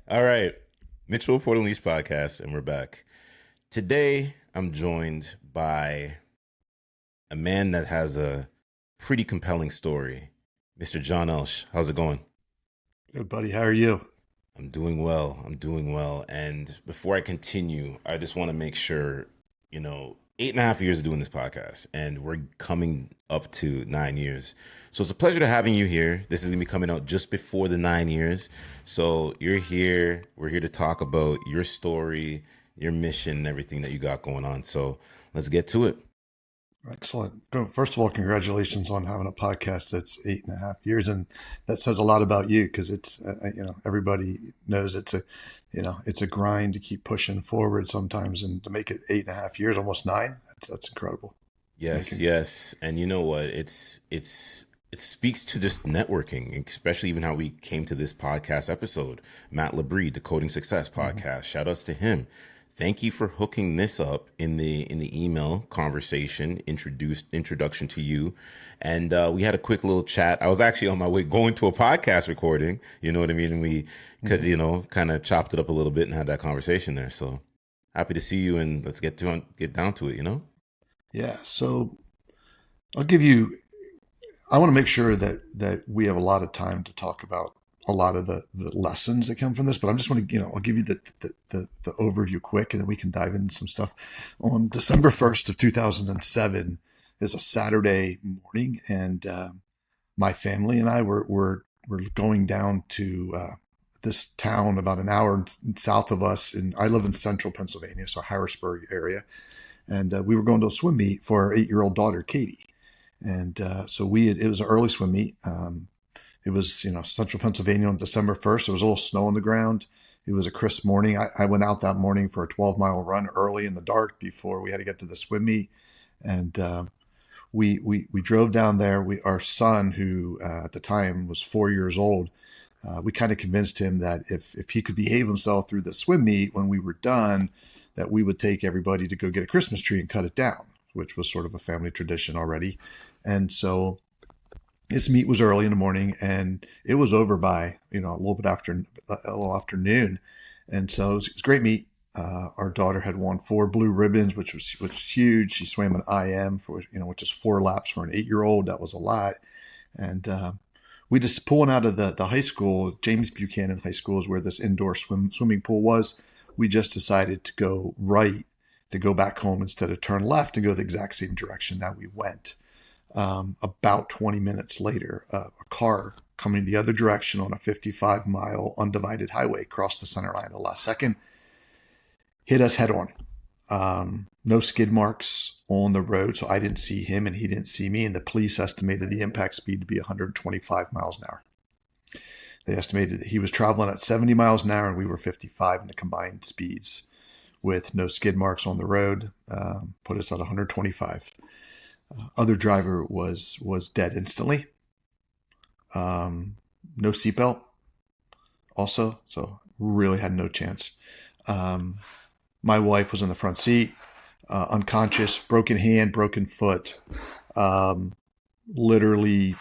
All right, Mitchell Port Unleashed podcast, and we're back. Today, I'm joined by a man that has a pretty compelling story, Mr. John Ulsh. How's it going? Good buddy, how are you? I'm doing well. I'm doing well. And before I continue, I just want to make sure, 8.5 years of doing this podcast, and we're coming up to 9 years. So it's a pleasure to having you here. This is gonna be coming out just before the 9 years. So you're here. We're here to talk about your story, your mission, and everything that you got going on. So let's get to it. Excellent. First of all, congratulations on having a podcast that's 8.5 years, and that says a lot about you because it's everybody knows it's a grind to keep pushing forward sometimes, and to make it 8.5 years, almost nine, that's incredible. Yes, Making yes. And you know what? It speaks to just networking, especially even how we came to this podcast episode. Matt Labrie, the Coding Success mhm. podcast. Shout outs to him. Thank you for hooking this up in the email conversation, introduction to you. And we had a quick little chat. I was actually on my way going to a podcast recording, you know what I mean? And we could, Mhm. kind of chopped it up a little bit and had that conversation there. So happy to see you, and let's get down to it. Yeah. So I'll give you. I want to make sure that we have a lot of time to talk about a lot of the lessons that come from this, but I'm just want to, I'll give you the overview quick, and then we can dive into some stuff. On December 1st of 2007 is a Saturday morning, and my family and I were going down to this town about an hour south of us, and I live in central Pennsylvania, so Harrisburg area, and we were going to a swim meet for our 8-year-old daughter, Katie. And so it was an early swim meet. It was, central Pennsylvania on December 1st. There was a little snow on the ground. It was a crisp morning. I went out that morning for a 12-mile run early in the dark before we had to get to the swim meet. And we drove down there. Our son, who at the time was 4 years old, we kind of convinced him that if he could behave himself through the swim meet when we were done, that we would take everybody to go get a Christmas tree and cut it down, which was sort of a family tradition already. And so this meet was early in the morning, and it was over by a little bit after a little after noon. And so it was a great meet. Our daughter had won 4 blue ribbons, which was huge. She swam an IM for which is 4 laps for an 8-year-old. That was a lot. And we just pulling out of the high school, James Buchanan High School is where this indoor swimming pool was. We just decided to go right, to go back home instead of turn left and go the exact same direction that we went. About 20 minutes later, a car coming the other direction on a 55-mile undivided highway crossed the center line at the last second, hit us head on. No skid marks on the road, so I didn't see him and he didn't see me. And the police estimated the impact speed to be 125 miles an hour. They estimated that he was traveling at 70 miles an hour and we were 55 in the combined speeds, with no skid marks on the road, put us at 125. Other driver was dead instantly. No seatbelt also, so really had no chance. Um, my wife was in the front seat, unconscious, broken hand, broken foot, um, literally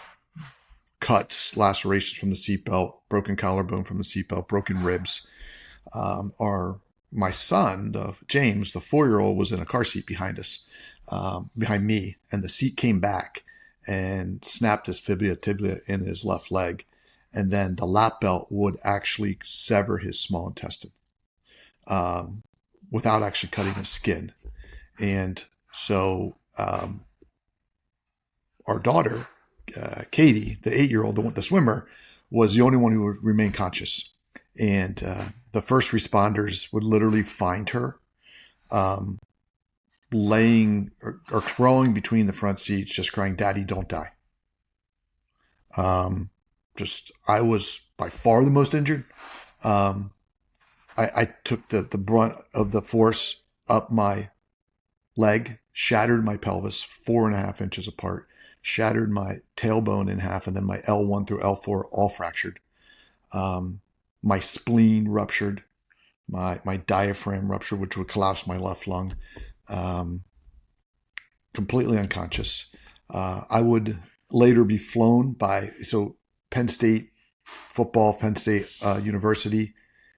cuts, lacerations from the seatbelt, broken collarbone from the seatbelt, broken ribs. Our My son, James, the 4-year-old, was in a car seat behind us, behind me, and the seat came back and snapped his tibia in his left leg, and then the lap belt would actually sever his small intestine, um, without actually cutting his skin. And so our daughter, Katie, the 8-year-old, the swimmer, was the only one who would remain conscious. And the first responders would literally find her, um, laying or crawling between the front seats, just crying, "Daddy, don't die." Um, I was by far the most injured. Um, I took the brunt of the force up my leg, shattered my pelvis 4.5 inches apart, shattered my tailbone in half, and then my L1 through L4 all fractured. Um, my spleen ruptured, my diaphragm ruptured, which would collapse my left lung. Um, Completely unconscious. I would later be flown by Penn State football, Penn State University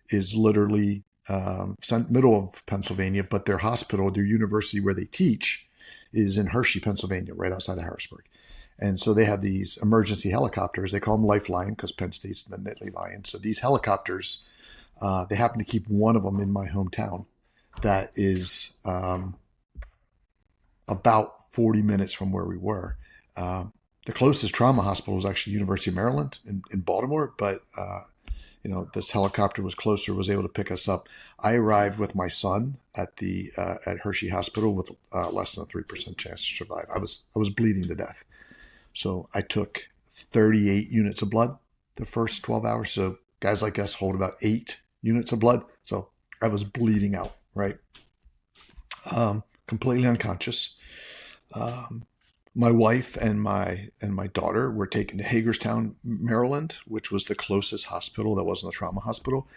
is literally middle of Pennsylvania, but their hospital, their university where they teach, is in Hershey, Pennsylvania, right outside of Harrisburg. And so they have these emergency helicopters. They call them Lifeline because Penn State's the Nittany Lion. So these helicopters, they happen to keep one of them in my hometown that is about 40 minutes from where we were. The closest trauma hospital was actually University of Maryland in Baltimore, but this helicopter was closer, was able to pick us up. I arrived with my son at the at Hershey Hospital with less than a 3% chance to survive. I was bleeding to death, so I took 38 units of blood the first 12 hours. So guys like us hold about 8 units of blood. So I was bleeding out, right? Completely unconscious. Um, my wife and my daughter were taken to Hagerstown, Maryland, which was the closest hospital that wasn't a trauma hospital.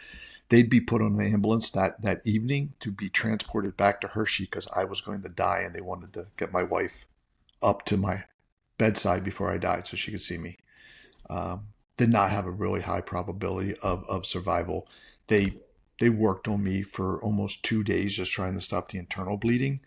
They'd be put on an ambulance that evening to be transported back to Hershey because I was going to die, and they wanted to get my wife up to my bedside before I died so she could see me. Did not have a really high probability of survival. They they worked on me for almost 2 days just trying to stop the internal bleeding,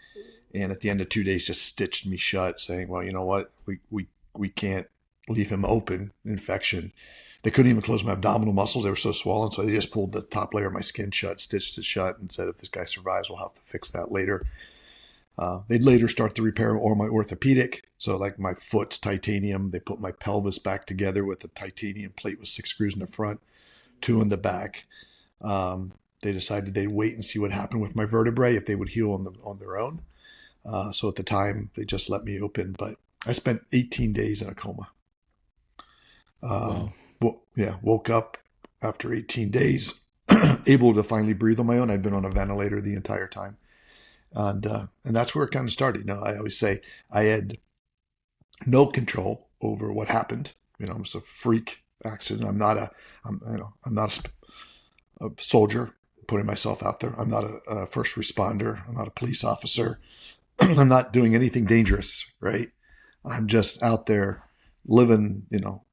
and at the end of 2 days just stitched me shut, saying, well, you know what, we can't leave him open, infection. They couldn't even close my abdominal muscles, they were so swollen, so they just pulled the top layer of my skin shut, stitched it shut, and said if this guy survives we'll have to fix that later. They'd later start to repair all my orthopedic, so like my foot's titanium. They put my pelvis back together with a titanium plate with 6 screws in the front, 2 in the back. They decided they'd wait and see what happened with my vertebrae if they would heal on their own. So at the time, they just let me open. But I spent 18 days in a coma. Wow. Yeah, woke up after 18 days, able to finally breathe on my own. I'd been on a ventilator the entire time, and that's where it kind of started. I always say I had no control over what happened. It was a freak accident. I'm not a soldier putting myself out there. I'm not a first responder. I'm not a police officer. I'm not doing anything dangerous, right? I'm just out there living,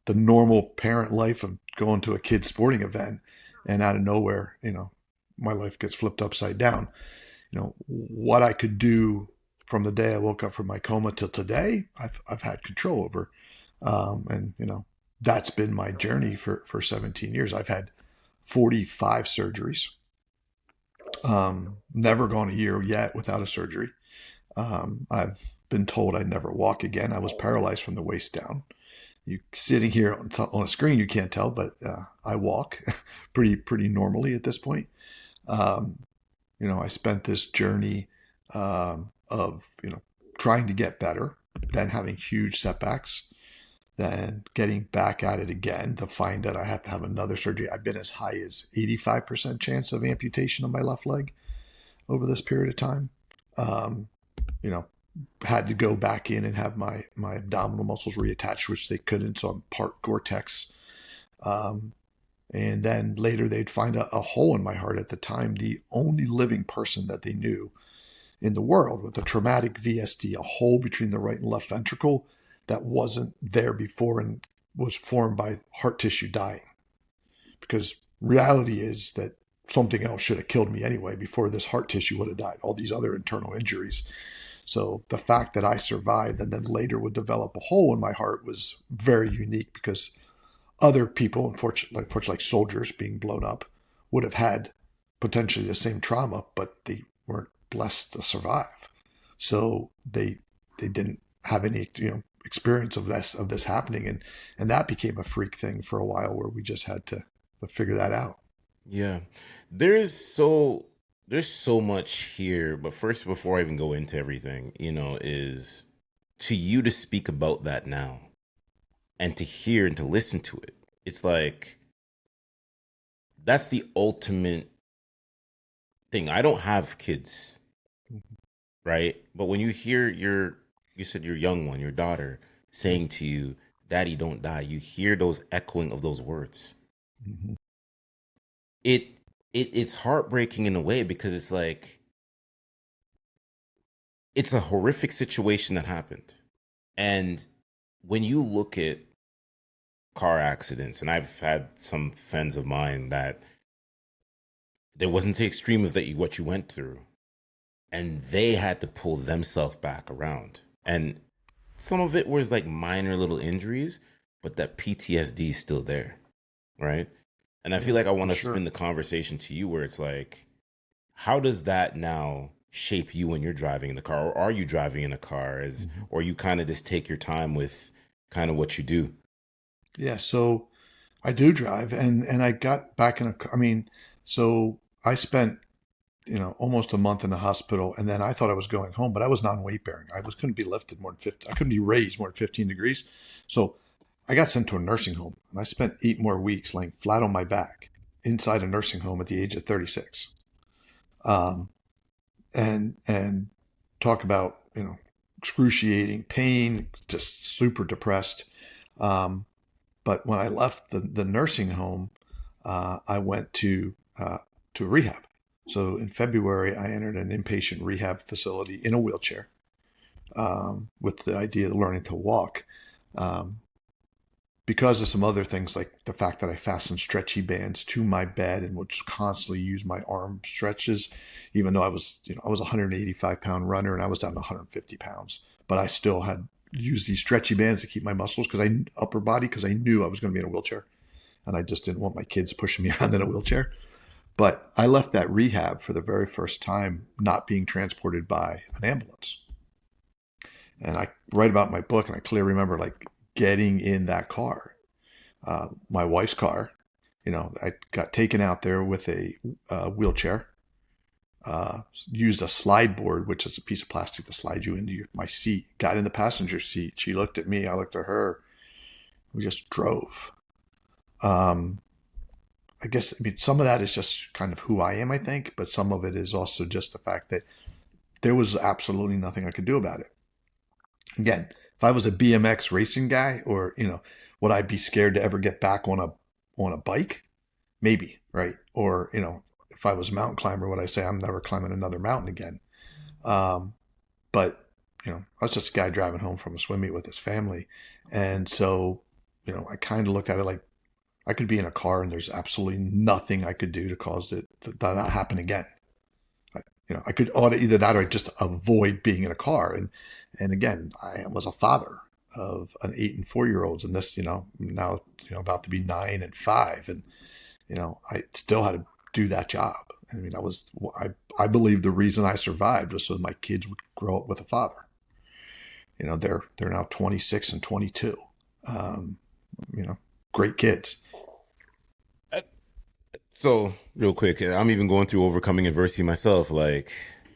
the normal parent life of going to a kid's sporting event, and out of nowhere, my life gets flipped upside down. What I could do from the day I woke up from my coma till today, I've had control over, and that's been my journey for 17 years. I've had 45 surgeries. Never gone a year yet without a surgery. I've been told I'd never walk again. I was paralyzed from the waist down. You sitting here on a screen, you can't tell, but I walk pretty normally at this point. Um, I spent this journey of trying to get better, then having huge setbacks, then getting back at it again to find that I have to have another surgery. I've been as high as 85% chance of amputation of my left leg over this period of time. Um, you know, Had to go back in and have my abdominal muscles reattached, which they couldn't. So I'm part Gore-Tex. Um, and then later they'd find a hole in my heart. At the time, the only living person that they knew in the world with a traumatic VSD, a hole between the right and left ventricle that wasn't there before and was formed by heart tissue dying. Because reality is that something else should have killed me anyway before this heart tissue would have died, all these other internal injuries. So the fact that I survived and then later would develop a hole in my heart was very unique, because other people, unfortunately, like soldiers being blown up, would have had potentially the same trauma, but they weren't blessed to survive. So they didn't have any experience of this happening, and that became a freak thing for a while where we just had to figure that out. Yeah. There's so much here, but first before I even go into everything, is to you to speak about that now and to hear and to listen to it. It's like that's the ultimate thing. I don't have kids, right? But when you hear you said your young one, your daughter saying to you, "Daddy, don't die." You hear those echoing of those words. Mm-hmm. It it's heartbreaking in a way because it's like it's a horrific situation that happened. And when you look at car accidents, and I've had some friends of mine that there wasn't the extreme of that what you went through, and they had to pull themselves back around. And some of it was like minor little injuries, but that PTSD is still there, right? And I feel Yeah, like I for want to spin sure. the conversation to you where it's like, how does that now shape you when you're driving in the car, or are you driving in a car, as Mhm. or you kind of just take your time with kind of what you do? Yeah, so I do drive, and I got back in a. I mean, so I spent almost a month in the hospital, and then I thought I was going home, but I was non-weight bearing. I was couldn't be lifted more than 50. I couldn't be raised more than 15 degrees. So I got sent to a nursing home, and I spent 8 more weeks laying flat on my back inside a nursing home at the age of 36. Um, and talk about excruciating pain, just super depressed. Um, but when I left the nursing home, I went to rehab. So in February, I entered an inpatient rehab facility in a wheelchair, with the idea of learning to walk. Um, because of some other things, like the fact that I fastened stretchy bands to my bed and would constantly use my arm stretches, even though I was a 185-pound runner and I was down to 150 pounds, but I still had used these stretchy bands to keep my muscles upper body, because I knew I was going to be in a wheelchair, and I just didn't want my kids pushing me around in a wheelchair. But I left that rehab for the very first time not being transported by an ambulance. And I write about in my book, and I clearly remember like getting in that car, my wife's car. I got taken out there with a wheelchair, used a slide board, which is a piece of plastic to slide you into my seat. Got in the passenger seat. She looked at me. I looked at her. We just drove. Um, I mean, some of that is just kind of who I am, I think, but some of it is also just the fact that there was absolutely nothing I could do about it. Again, if I was a BMX racing guy, or would I be scared to ever get back on a bike? Maybe, right? Or if I was a mountain climber, would I say I'm never climbing another mountain again? Um, but I was just a guy driving home from a swim meet with his family, and so I kind of looked at it like I could be in a car and there's absolutely nothing I could do to cause it to not happen again. I could order either that, or just avoid being in a car. And again, I was a father of an 8 and 4 year olds, and this, now, about to be 9 and 5. And, I still had to do that job. I mean, I believe the reason I survived was so my kids would grow up with a father. They're now 26 and 22. Um, you know, Great kids. So, real quick, I'm even going through overcoming adversity myself. Like,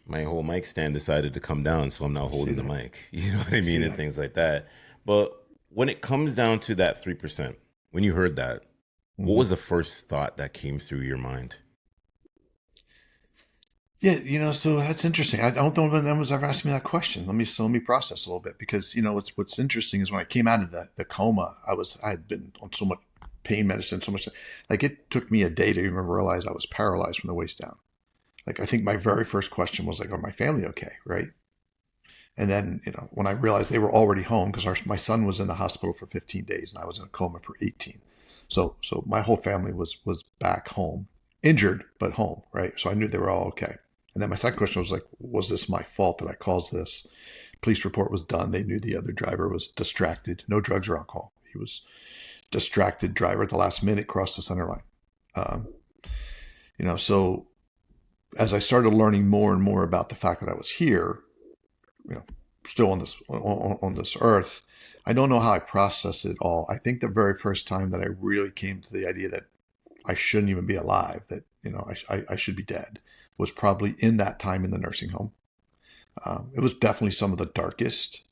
my whole mic stand decided to come down, so I'm now I see holding the that. mic. You know what I I see mean? And that. things like that. But when it comes down to that 3%, when you heard that, what Mm-hmm. was the first thought that came through your mind? Yeah, so that's interesting. I don't know if anyone's ever asked me that question. Let me process a little bit, because what's interesting is when I came out of the coma, I had been on so much pain medicine, so much, like it took me a day to even realize I was paralyzed from the waist down. Like I think my very first question was like, "Are my family okay?" Right? And then when I realized they were already home, because my son was in the hospital for 15 days and I was in a coma for 18. So my whole family was back home, injured but home, right? So I knew they were all okay. And then my second question was like, was this my fault that I caused this? Police report was done. They knew the other driver was distracted, no drugs or alcohol. He was distracted driver at the last minute, crossed the center line. Um, so as I started learning more and more about the fact that I was here, you know, still on this earth, I don't know how I process it all. I think the very first time that I really came to the idea that I shouldn't even be alive, that I should be dead, was probably in that time in the nursing home. It was definitely some of the darkest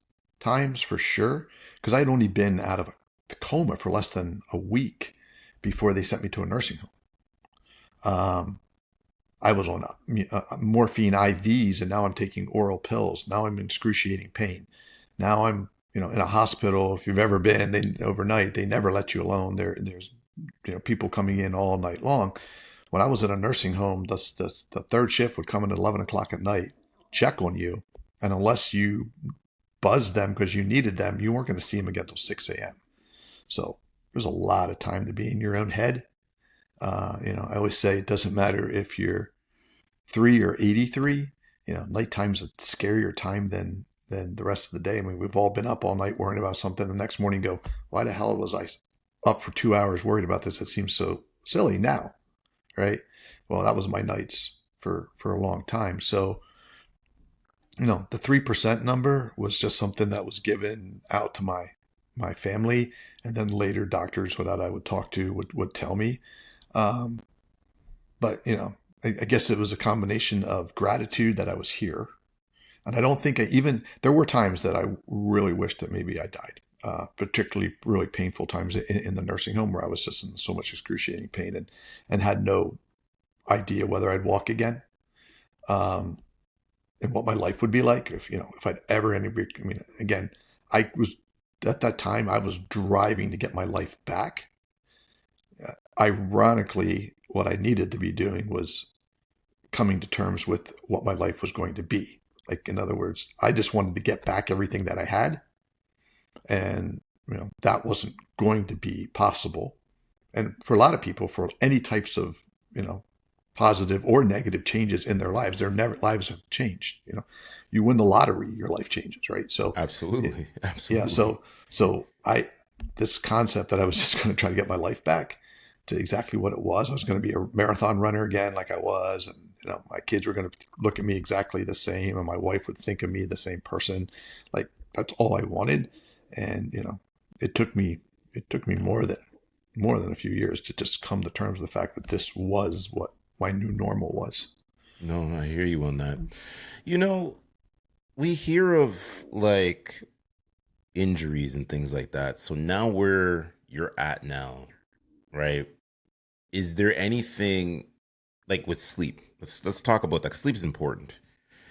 times for sure, because I had only been out of the coma for less than a week before they sent me to a nursing home. I was on morphine IVs, and now I'm taking oral pills. Now I'm in excruciating pain. Now I'm in a hospital. If you've ever been, they overnight they never let you alone. There's people coming in all night long. When I was in a nursing home, the third shift would come in at 11 o'clock at night, check on you, and unless you buzzed them because you needed them, you weren't going to see them again until 6 a.m. So there's a lot of time to be in your own head. I always say it doesn't matter if you're 3 or 83. Nighttime's a scarier time than the rest of the day. I mean, we've all been up all night worrying about something. The next morning, go, why the hell was I up for 2 hours worried about this? It seems so silly now, right? Well, that was my nights for a long time. So, the 3% number was just something that was given out to my family, and then later doctors that I would talk to would tell me. Um, but I guess it was a combination of gratitude that I was here, and I don't think there were times that I really wished that maybe I died. Particularly really painful times in the nursing home where I was just in so much excruciating pain and had no idea whether I'd walk again. Um, and what my life would be like if I'd ever again, I was at that time I was driving to get my life back. Ironically, what I needed to be doing was coming to terms with what my life was going to be. Like, in other words, I just wanted to get back everything that I had, and that wasn't going to be possible. And for a lot of people, for any types of positive or negative changes in their lives, lives have changed. You win the lottery, your life changes, right? So, Absolutely. yeah. Absolutely. So I this concept that I was just going to try to get my life back to exactly what it was. I was going to be a marathon runner again, like I was, and my kids were going to look at me exactly the same, and my wife would think of me the same person. Like, that's all I wanted, and it took me more than a few years to just come to terms with the fact that this was what my new normal was. No, I hear you on that. You know, we hear of like injuries and things like that. So now where you're at now, right? Is there anything like with sleep? Let's talk about that. 'Cause sleep is important.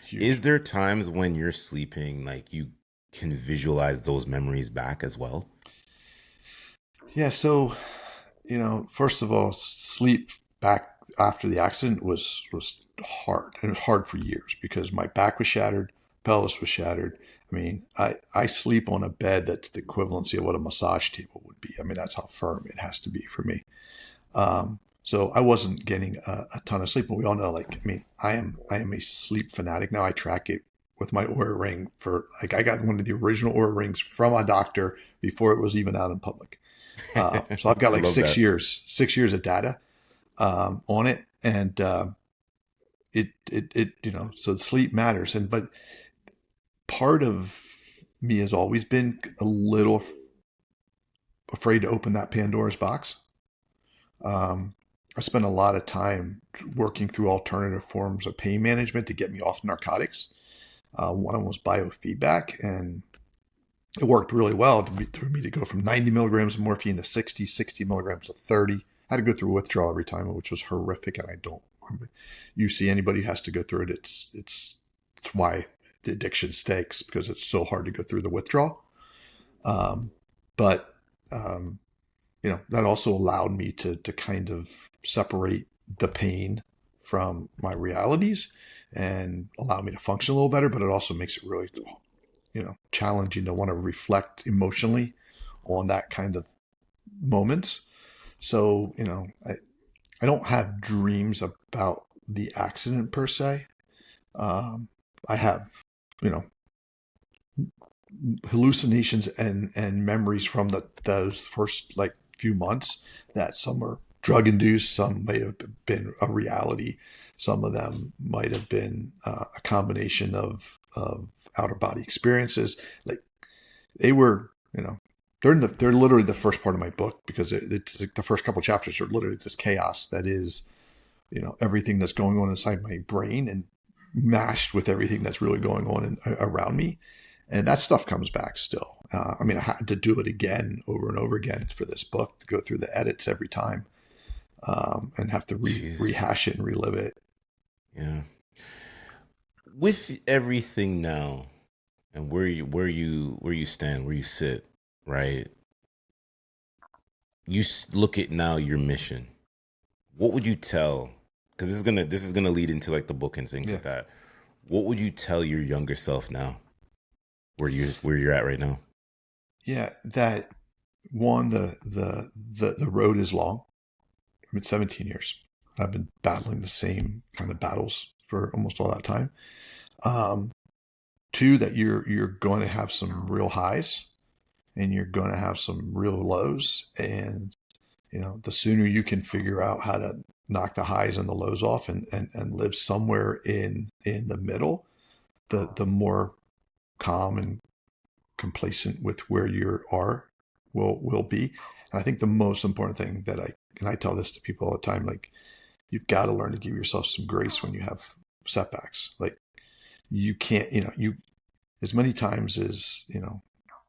Is Huge. there times when you're sleeping like you can visualize those memories back as well? Yeah. So, first of all, sleep back after the accident was hard, and it was hard for years because my back was shattered, pelvis was shattered. I mean, I sleep on a bed that's the equivalency of what a massage table would be. I mean, that's how firm it has to be for me. So I wasn't getting a ton of sleep, but we all know, like, I mean, I am a sleep fanatic now. I track it with my Aura ring for, like, I got one of the original Aura rings from a doctor before it was even out in public. So I've got I like love six that. years, 6 years of data on it, and so sleep matters, but part of me has always been a little afraid to open that Pandora's box. Um, I spent a lot of time working through alternative forms of pain management to get me off narcotics. One of them was biofeedback, and it worked really well for me to go from 90 milligrams of morphine to 60, 60 milligrams to 30. I had to go through withdrawal every time, which was horrific, and I don't. You see anybody who has to go through it, it's why the addiction stakes, because it's so hard to go through the withdrawal. Um, but that also allowed me to kind of separate the pain from my realities and allow me to function a little better. But it also makes it really challenging to want to reflect emotionally on that kind of moments. So I don't have dreams about the accident per se. I have you know hallucinations and memories from those first, like, few months, that some are drug induced, some may have been a reality, some of them might have been a combination of outer body experiences. Like, they were, they're literally the first part of my book, because it's like the first couple chapters are literally this chaos that is everything that's going on inside my brain, and mashed with everything that's really going on around me. And that stuff comes back still. I mean, I had to do it again over and over again for this book, to go through the edits every time, and have to Jeez. rehash it and relive it. Yeah. With everything now and where you stand, where you sit, right? Look at now your mission. What would you tell? Because this is gonna lead into like the book and things Yeah, like that. What would you tell your younger self now, where you're at right now? yeah. That one, the road is long. mean, 17 years. I've been battling the same kind of battles for almost all that time. Um, Two, that you're going to have some real highs and you're going to have some real lows. And, the sooner you can figure out how to knock the highs and the lows off and live somewhere in the middle, the more calm and complacent with where you are will be. And I think the most important thing that I tell this to people all the time, like, you've got to learn to give yourself some grace when you have setbacks. Like, you can't, you as many times as,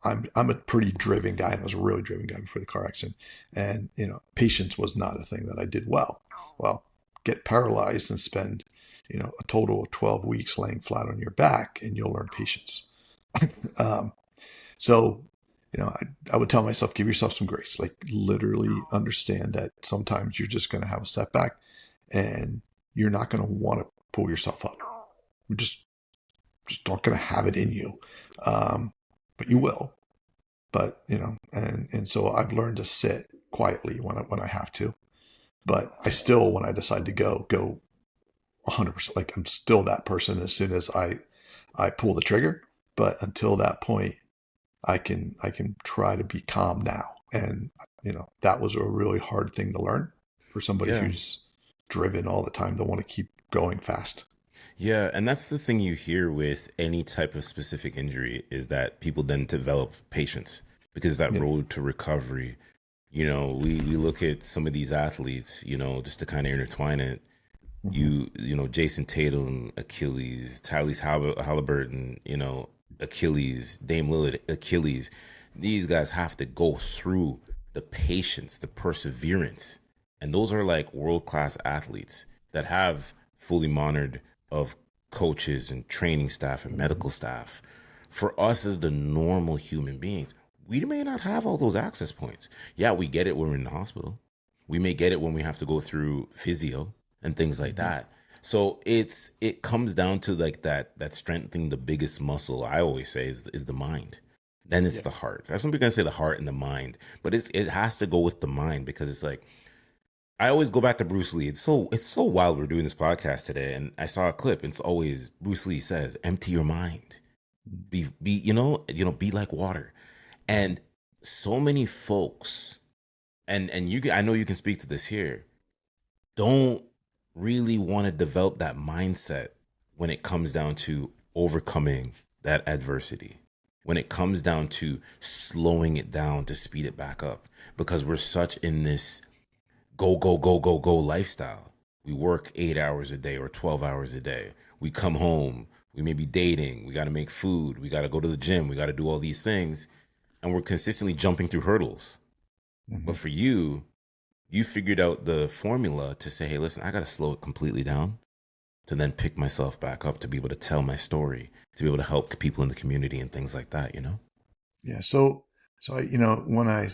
I'm a pretty driven guy, and I was a really driven guy before the car accident. And, patience was not a thing that I did well. Well, get paralyzed and spend, a total of 12 weeks laying flat on your back, and you'll learn patience. um, so, I would tell myself, give yourself some grace. Like, literally understand that sometimes you're just going to have a setback and you're not going to want to pull yourself up. You're just not going to have it in you. But you will. But, and so I've learned to sit quietly when I have to. But I still, when I decide to go 100%. Like, I'm still that person as soon as I pull the trigger. But until that point, I can try to be calm now. And, that was a really hard thing to learn for somebody Yeah. who's driven all the time to want to keep going fast. Yeah, and that's the thing you hear with any type of specific injury is that people then develop patience because that Yeah. road to recovery. We look at some of these athletes, just to kind of intertwine it. Hmm. Jason Tatum, Achilles, Tyrese Halliburton, Achilles, Dame Lillard, Achilles. These guys have to go through the patience, the perseverance. And those are like world class athletes that have fully monitored of coaches and training staff and Hmm. medical staff. For us as the normal human beings, we may not have all those access points. Yeah, we get it when we're in the hospital. We may get it when we have to go through physio and things like Hmm. that. So it comes down to like that strengthening the biggest muscle. I always say is the mind. Then it's Yeah. the heart. Some people gonna say the heart and the mind, but it has to go with the mind because it's like I always go back to Bruce Lee. It's so wild we're doing this podcast today, and I saw a clip. And it's always Bruce Lee says, "Empty your mind. Be be like water." Hmm. And so many folks, and I know you can speak to this here, don't really want to develop that mindset when it comes down to overcoming that adversity, when it comes down to slowing it down to speed it back up, because we're such in this go, go, go, go, go lifestyle. We work 8 hours a day or 12 hours a day. We come home, we may be dating, we got to make food, we got to go to the gym, we got to do all these things, and we're consistently jumping through hurdles. Hmm. But for you figured out the formula to say, hey, listen, I got to slow it completely down to then pick myself back up to be able to tell my story, to be able to help people in the community and things like that. Yeah. So when I,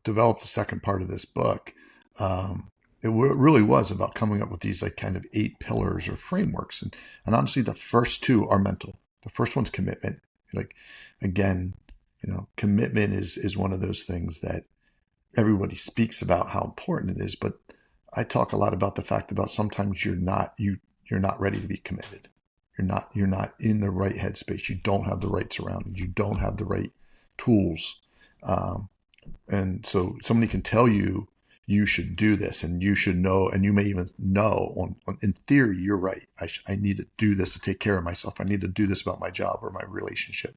developed the second part of this book, um, really was about coming up with these like kind of 8 pillars or frameworks. And honestly, the first two are mental. The first one's commitment. Like, again, commitment is one of those things that everybody speaks about how important it is, but I talk a lot about the fact about sometimes you're not ready to be committed. You're not in the right headspace. You don't have the right surroundings. You don't have the right tools. Um, and so somebody can tell you you should do this and you should know, and you may even know in theory, you're right. I need to do this to take care of myself. I need to do this about my job or my relationship,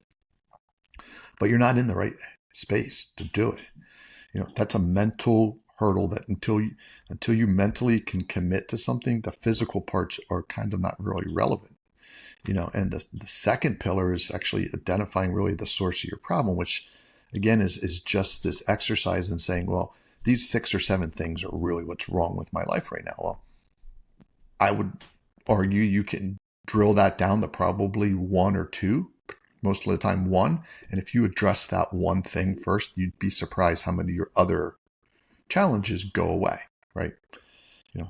but you're not in the right space to do it. That's a mental hurdle that until you mentally can commit to something, the physical parts are kind of not really relevant. And the second pillar is actually identifying really the source of your problem, which again is just this exercise in saying, well, these 6 or 7 things are really what's wrong with my life right now. Well, I would argue you can drill that down to probably one or two, most of the time one. And if you address that one thing first, you'd be surprised how many of your other challenges go away, right?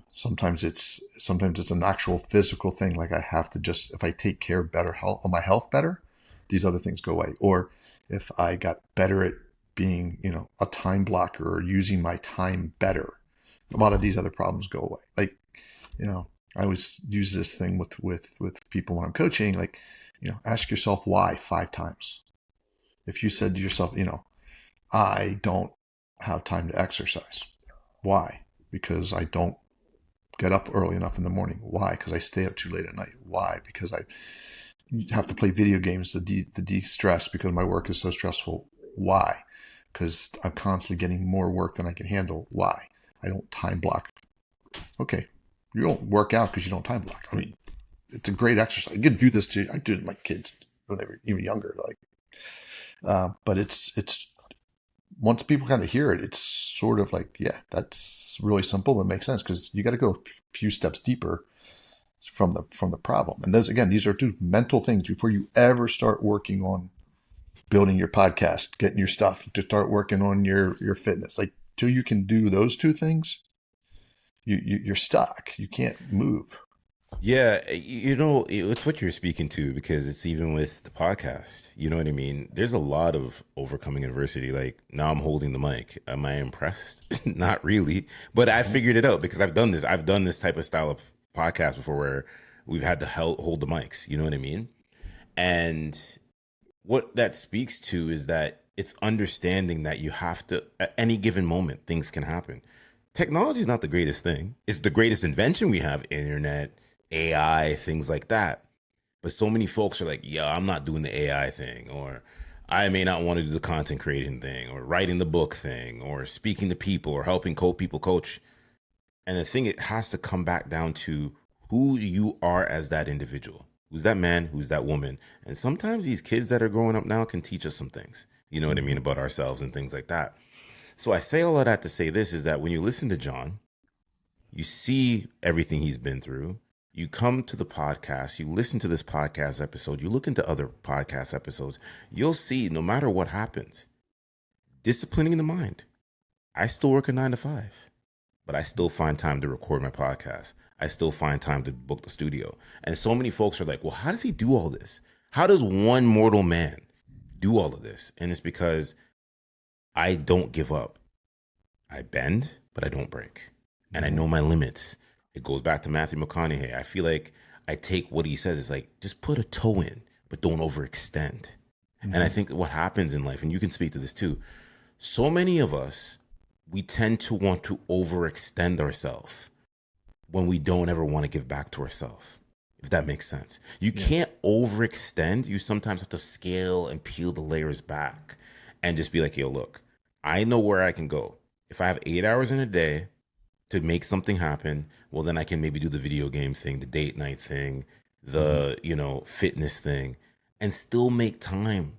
Sometimes it's an actual physical thing. Like, I have to just, if I take care of better health, of my health better, these other things go away. Or if I got better at being, a time blocker or using my time better, a lot of these other problems go away. Like, you know, I always use this thing with people when I'm coaching, like, ask yourself why 5 times. If you said to yourself, I don't have time to exercise. Why? Because I don't get up early enough in the morning. Why? Because I stay up too late at night. Why? Because I have to play video games to de-stress because my work is so stressful. Why? Because I'm constantly getting more work than I can handle. Why? I don't time block. Okay, you don't work out because you don't time block. I mean, it's a great exercise. You can do this too. I do it with my kids when they were even younger. Like, but it's once people kind of hear it, it's sort of like, yeah, that's really simple and makes sense because you got to go a few steps deeper from the problem. And those, again, these are two mental things before you ever start working on building your podcast, getting your stuff, to start working on your fitness. Like, till you can do those two things, you're stuck. You can't move. Yeah, it's what you're speaking to because it's even with the podcast. You know what I mean? There's a lot of overcoming adversity. Like now I'm holding the mic. Am I impressed? Not really. But I figured it out because I've done this. I've done this type of style of podcast before where we've had to hold the mics. You know what I mean? And what that speaks to is that it's understanding that you have to, at any given moment, things can happen. Technology is not the greatest thing. It's the greatest invention we have, internet, AI, things like that. But so many folks are like, yeah, I'm not doing the AI thing, or I may not want to do the content creating thing, or writing the book thing, or speaking to people, or helping people coach. And the thing, it has to come back down to who you are as that individual. Who's that man? Who's that woman? And sometimes these kids that are growing up now can teach us some things, you know what I mean, about ourselves and things like that. So I say all of that to say this is that when you listen to John, you see everything he's been through. You come to the podcast, you listen to this podcast episode, you look into other podcast episodes, you'll see no matter what happens, disciplining the mind. I still work a 9 to 5, but I still find time to record my podcast. I still find time to book the studio. And so many folks are like, well, how does he do all this? How does one mortal man do all of this? And it's because I don't give up. I bend, but I don't break. And I know my limits. It goes back to Matthew McConaughey. I feel like I take what he says, it's like, just put a toe in, but don't overextend. And I think what happens in life, and you can speak to this too, so many of us, we tend to want to overextend ourselves when we don't ever want to give back to ourselves, if that makes sense. You can't overextend. You sometimes have to scale and peel the layers back and just be like, yo, look, I know where I can go. If I have 8 hours in a day to make something happen, well, then I can maybe do the video game thing, the date night thing, the, fitness thing, and still make time.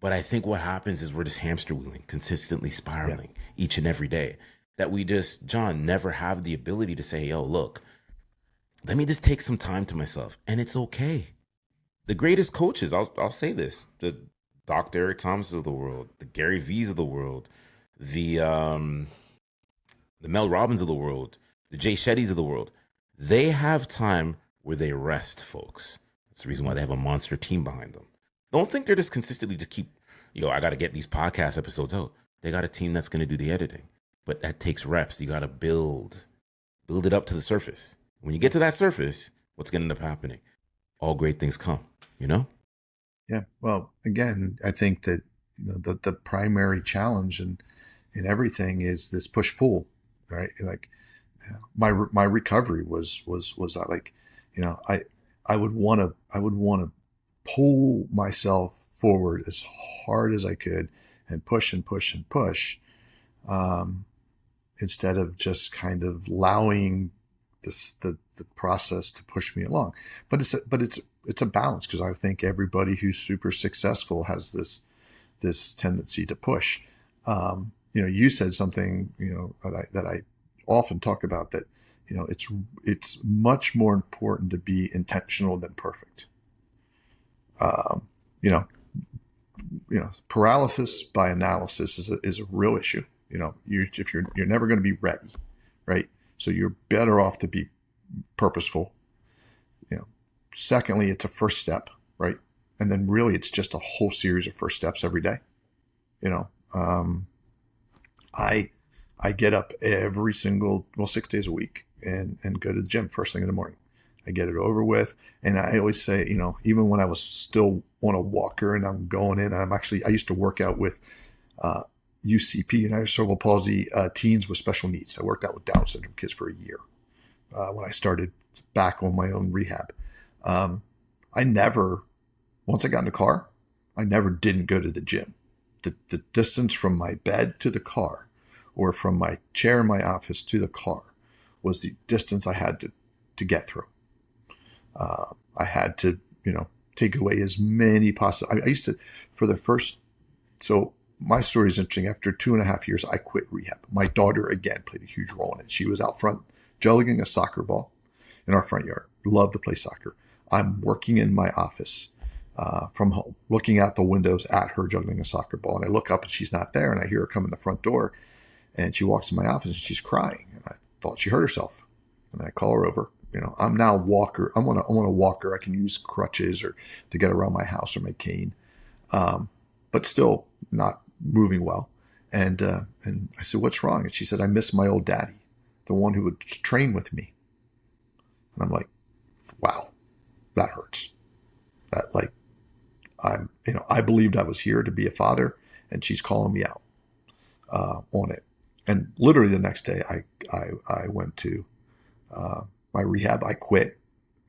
But I think what happens is we're just hamster wheeling, consistently spiraling each and every day. That we just, John, never have the ability to say, yo, look, let me just take some time to myself. And it's okay. The greatest coaches, I'll say this, the Dr. Eric Thomas of the world, the Gary V's of the world, the Mel Robbins of the world, the Jay Shettys of the world, they have time where they rest, folks. That's the reason why they have a monster team behind them. Don't think they're just consistently just keep, I got to get these podcast episodes out. They got a team that's going to do the editing. But that takes reps. You got to build it up to the surface. When you get to that surface, what's going to end up happening? All great things come, Yeah. Well, again, I think that the primary challenge in everything is this push pull, right? Like my recovery was like, I would want to pull myself forward as hard as I could and push and push and push, instead of just kind of allowing the process to push me along. But it's a balance, because I think everybody who's super successful has this tendency to push. You said something that I often talk about, that it's much more important to be intentional than perfect. Um, you know, paralysis by analysis is a real issue. If you're never going to be ready, right? So you're better off to be purposeful. Secondly, it's a first step, right? And then really, it's just a whole series of first steps every day. I I get up every single, well, 6 days a week and go to the gym first thing in the morning. I get it over with. And I always say, even when I was still on a walker and I'm going in, I used to work out with uh, UCP, United Cerebral Palsy, teens with special needs. I worked out with Down syndrome kids for a year when I started back on my own rehab. Um, I never, once I got in the car, I never didn't go to the gym. The distance from my bed to the car or from my chair in my office to the car was the distance I had to get through. I had to, take away as many possible. I used to, for the first, so my story is interesting. After 2.5 years, I quit rehab. My daughter, again, played a huge role in it. She was out front juggling a soccer ball in our front yard. Loved to play soccer. I'm working in my office from home, looking out the windows at her juggling a soccer ball. And I look up and she's not there. And I hear her come in the front door and she walks in my office and she's crying. And I thought she hurt herself. And I call her over. I'm now a walker. I'm on a walker. I can use crutches or to get around my house or my cane, but still not moving well. And I said, "What's wrong?" And she said, "I miss my old daddy, the one who would train with me." And I'm like, "Wow, that hurts. That like I believed I was here to be a father, and she's calling me out on it." And literally the next day, I went to my rehab. I quit,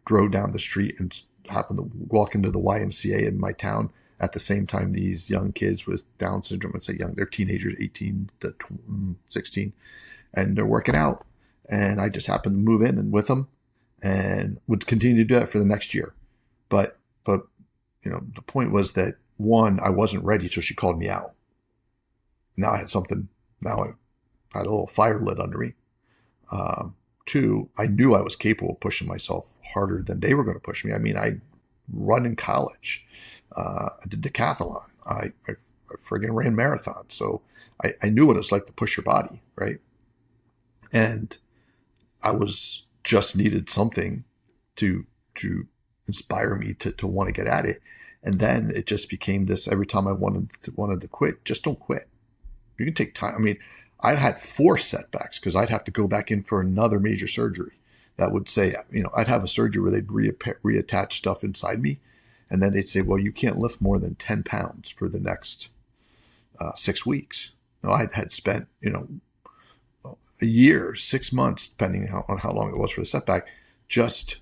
drove down the street, and happened to walk into the YMCA in my town at the same time these young kids with Down syndrome, I'd say young, they're teenagers, 18 to 16, and they're working out. And I just happened to move in and with them and would continue to do that for the next year. But the point was that one, I wasn't ready till she called me out. Now I had something, now I had a little fire lit under me. Two, I knew I was capable of pushing myself harder than they were going to push me. I mean, I run in college. I did decathlon. I friggin' ran marathons. So I knew what it was like to push your body, right? And I was just needed something to inspire me to want to get at it. And then it just became this, every time I wanted to quit, just don't quit. You can take time. I mean, I had 4 setbacks because I'd have to go back in for another major surgery that would say, I'd have a surgery where they'd reattach stuff inside me. And then they'd say, well, you can't lift more than 10 pounds for the next 6 weeks. Now, I had spent, a year, 6 months, depending on how long it was for the setback, just,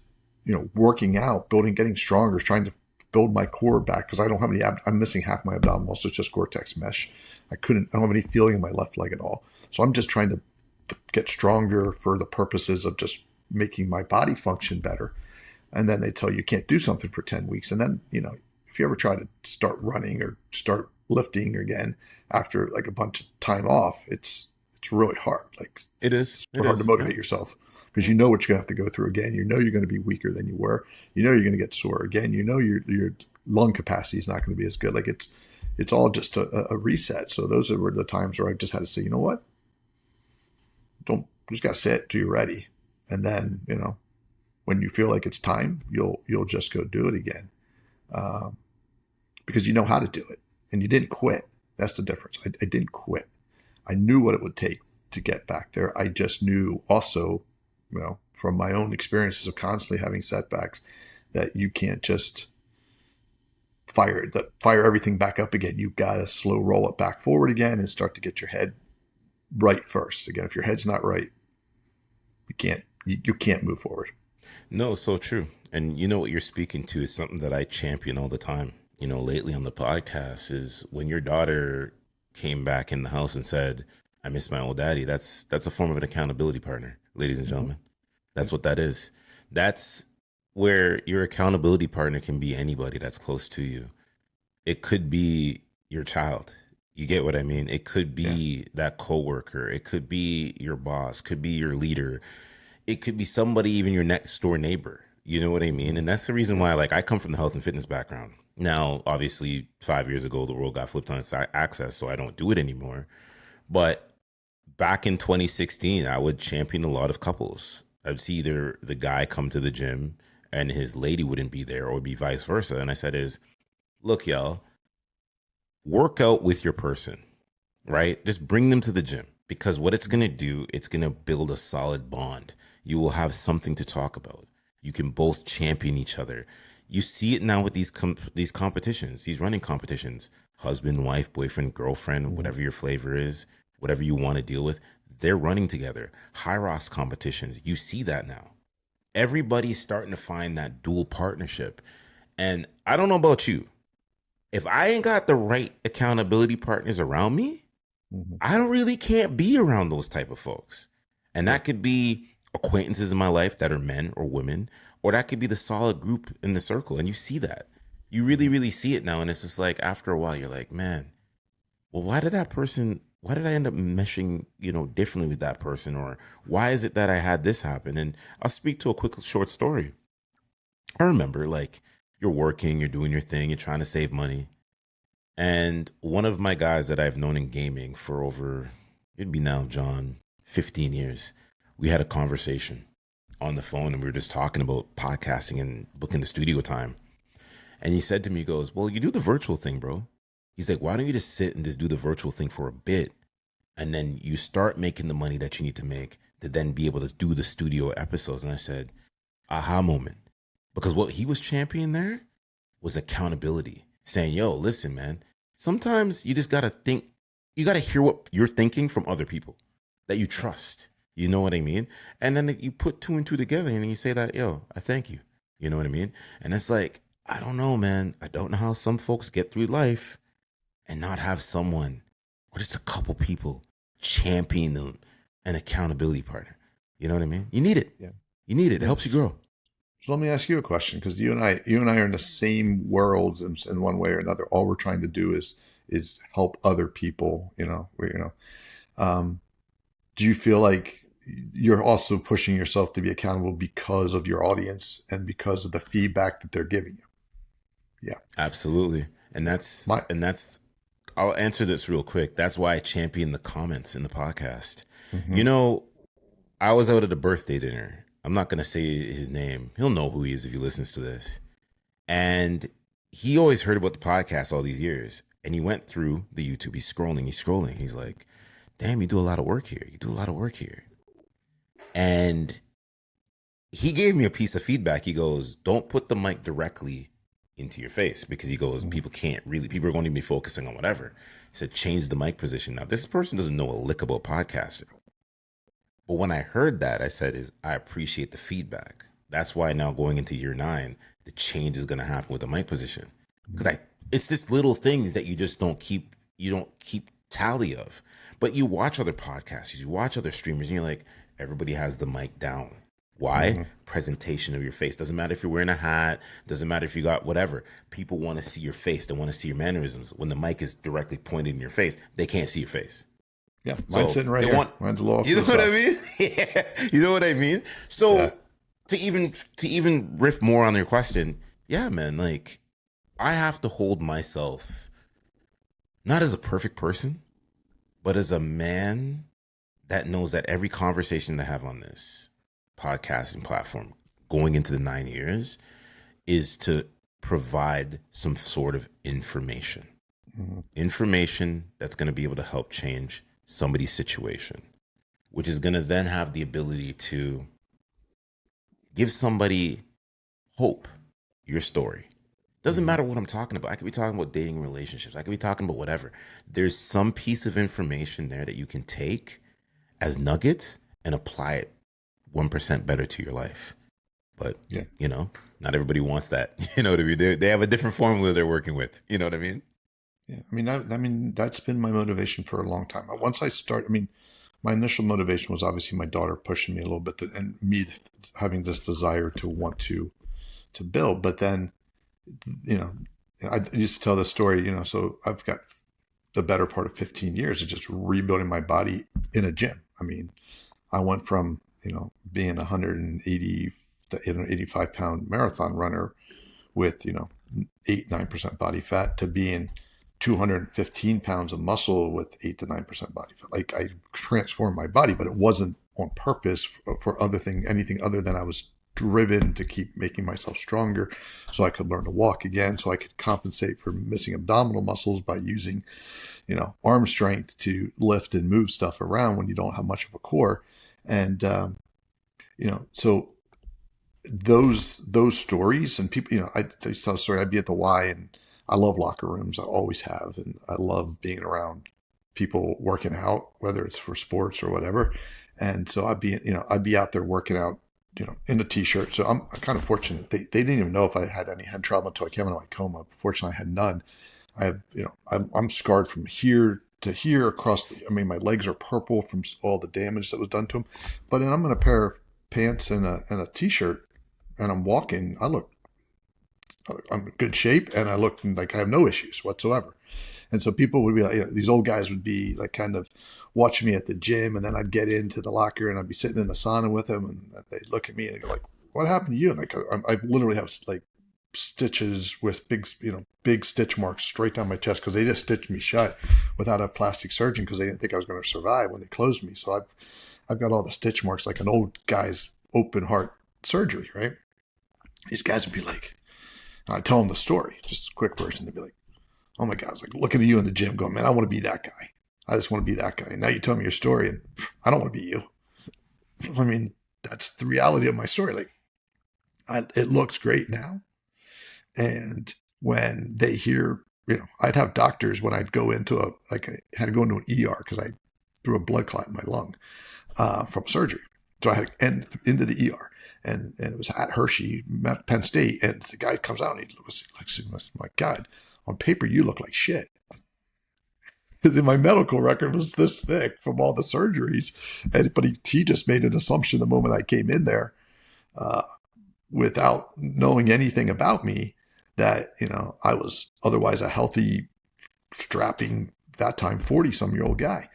working out, getting stronger, trying to build my core back because I don't have any, I'm missing half my abdominals. So it's just Gore-Tex mesh. I don't have any feeling in my left leg at all. So I'm just trying to get stronger for the purposes of just making my body function better. And then they tell you can't do something for 10 weeks. And then, if you ever try to start running or start lifting again after like a bunch of time off, it's really hard. Like It it's is. It hard to is. motivate Yeah. yourself because you know what you're going to have to go through again. You know you're going to be weaker than you were. You know you're going to get sore again. You know your lung capacity is not going to be as good. Like it's all just a reset. So those were the times where I just had to say, you know what? Don't just got to sit till you're ready, and then when you feel like it's time, you'll just go do it again, um, because you know how to do it, and you didn't quit. That's the difference. I didn't quit. I knew what it would take to get back there. I just knew also, from my own experiences of constantly having setbacks, that you can't just fire everything back up again. You've got to slow roll it back forward again and start to get your head right first. Again, if your head's not right, you can't move forward. No, so true. And what you're speaking to is something that I champion all the time. Lately on the podcast is when your daughter came back in the house and said, "I miss my old daddy." That's a form of an accountability partner, ladies and Mm-hmm. gentlemen. That's what that is. That's where your accountability partner can be anybody that's close to you. It could be your child. You get what I mean? It could Yeah. be that coworker. It could be your boss. Could be your leader. It could be somebody, even your next door neighbor. You know what I mean? Mm-hmm. And that's the reason Yeah. why, like, I come from the health and fitness background. Now, obviously, 5 years ago, the world got flipped on its axis, so I don't do it anymore. But back in 2016, I would champion a lot of couples. I'd see either the guy come to the gym and his lady wouldn't be there, or it'd be vice versa. And I said, look, y'all, work out with your person, right? Just bring them to the gym. because what it's going to do, it's going to build a solid bond. You will have something to talk about. You can both champion each other. You see it now with these competitions, these running competitions. Husband, wife, boyfriend, girlfriend, Mhm. whatever your flavor is, whatever you want to deal with, they're running together. High rocks competitions, you see that now. Everybody's starting to find that dual partnership. And I don't know about you. If I ain't got the right accountability partners around me, Mhm. I don't really can't be around those type of folks. And Yeah. that could be acquaintances in my life that are men or women, or that could be the solid group in the circle. And you see that. You really, Mhm. really see it now. And it's just like after a while, you're like, man, well, why did I end up meshing, differently with that person? Or why is it that I had this happen? And I'll speak to a quick short story. I remember like you're working, you're doing your thing, you're trying to save money. And one of my guys that I've known in gaming for over, it'd be now, John, 15 years, we had a conversation on the phone and we were just talking about podcasting and booking the studio time. And he said to me, he goes, well, you do the virtual thing, bro. He's like, why don't you just sit and just do the virtual thing for a bit? And then you start making the money that you need to make to then be able to do the studio episodes. And I said, aha moment. Because what he was championing there was accountability, saying, yo, listen, man, sometimes you just got to think, you got to hear what you're thinking from other people that you Yeah. trust. You know what I mean? And then you put two and two together and you say that, yo, I thank you. You know what I mean? And it's like, I don't know, man. I don't know how some folks get through life and not have someone or just a couple people champion them, an accountability partner. You know what I mean? You need it. Yeah. You need it. It Yeah. helps you grow. So let me ask you a question, because you and I are in the same worlds in one way or another. All we're trying to do is help other people. Um, do you feel like you're also pushing yourself to be accountable because of your audience and because of the feedback that they're giving you? Yeah. Absolutely. And Yeah. that's My. and that's I'll answer this real quick. That's why I champion the comments in the podcast. You Mhm. know, I was out at a birthday dinner. I'm not going to say his name. He'll know who he is if he listens to this. And he always heard about the podcast all these years. And he went through the YouTube. He's scrolling, he's scrolling. He's like, damn, you do a lot of work here. You do a lot of work here. And he gave me a piece of feedback. He goes, don't put the mic directly into your face because he goes, Mhm. people are going to be focusing on whatever. He said, change the mic position. Now, this person doesn't know a lick about podcasting. But when I heard that, I said, I appreciate the feedback. That's why now going into year 9, the change is going to happen with the mic position. Because it's just little things that you don't keep tally of. But you watch other podcasts, you watch other streamers, and you're like, everybody has the mic down. Why? Mhm. Presentation of your face. Doesn't matter if you're wearing a hat, doesn't matter if you got whatever. People want to see your face, they want to see your mannerisms. When the mic is directly pointed in your face, they can't see your face. Yeah. Mine's So sitting right they here. want, Mine's a little off you to know the what I side. mean? Yeah, you know what I mean. Yeah. So to even riff more on your question, yeah, man, like I have to hold myself not as a perfect person, but as a man that knows that every conversation that I have on this podcasting platform going into the 9 years is to provide some sort of information. Mhm. Information that's going to be able to help change somebody's situation, which is going to then have the ability to give somebody hope. Your story doesn't Mhm. matter what I'm talking about. I could be talking about dating, relationships, I could be talking about whatever. There's some piece of information there that you can take as nuggets and apply it 1% better to your life. But Yeah. you know not everybody wants that. You know what I mean? They have a different formula they're working with. You know what I mean? Yeah. I mean, that's been my motivation for a long time. Once I start, I mean, my initial motivation was obviously my daughter pushing me a little bit, and me having this desire to want to build. But then, you know, I used to tell this story. So I've got the better part of 15 years of just rebuilding my body in a gym. I mean, I went from being 180 to 85-pound marathon runner with 8-9% body fat to being 215 pounds of muscle with 8 to 9% body fat. Like, I transformed my body, but it wasn't on purpose for anything other than I was driven to keep making myself stronger so I could learn to walk again, so I could compensate for missing abdominal muscles by using, arm strength to lift and move stuff around when you don't have much of a core. And, so those stories and people, I used to tell a story. I'd be at the Y, and I love locker rooms. I always have. And I love being around people working out, whether it's for sports or whatever. And so I'd be out there working out, in a t-shirt. So I'm kind of fortunate. They didn't even know if I had any head trauma until I came out of my coma. Fortunately, I had none. I have, I'm scarred from here to here across my legs are purple from all the damage that was done to them. But I'm in a pair of pants and a t-shirt, and I'm walking. I'm in good shape, and I look like I have no issues whatsoever. And so people would be like, these old guys would be like kind of watching me at the gym, and then I'd get into the locker and I'd be sitting in the sauna with them, and they'd look at me and they go like, "What happened to you?" And I literally have like stitches with big stitch marks straight down my chest because they just stitched me shut without a plastic surgeon because they didn't think I was going to survive when they closed me. So I've got all the stitch marks like an old guy's open heart surgery, right? These guys would be like, I tell them the story, just a quick version. They'd be like, "Oh my God," it's like looking at you in the gym going, "Man, I want to be that guy. I just want to be that guy." And now you tell me your story and I don't want to be you. I mean, that's the reality of my story. Like, it looks great now. And when they hear, I'd have doctors when I'd go into I had to go into an ER because I threw a blood clot in my lung from surgery. So I had to end into the ER. And it was at Hershey, Penn State. And the guy comes out and he was like, "My God, on paper, you look like shit." Because my medical record was this thick from all the surgeries. But he just made an assumption the moment I came in there without knowing anything about me that, I was otherwise a healthy, strapping, that time 40-some-year-old guy.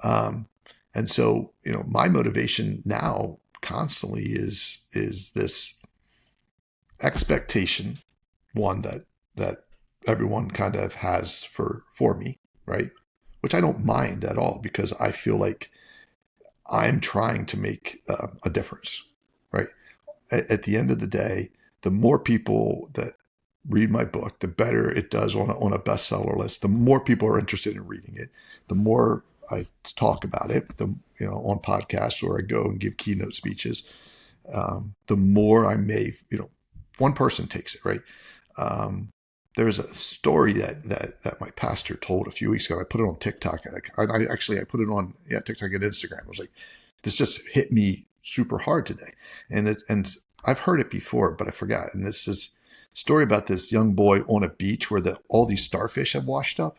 And so, my motivation now constantly is this expectation, one that everyone kind of has for me, right? Which I don't mind at all because I feel like I'm trying to make a difference, right? At the end of the day, the more people that read my book, the better it does on a bestseller list. The more people are interested in reading it, the more I talk about it, on podcasts or I go and give keynote speeches, the more I may, one person takes it, right? There's a story that my pastor told a few weeks ago. I put it on TikTok. I put it on TikTok and Instagram. I was like, this just hit me super hard today, and I've heard it before, but I forgot. And this is a story about this young boy on a beach where all these starfish have washed up,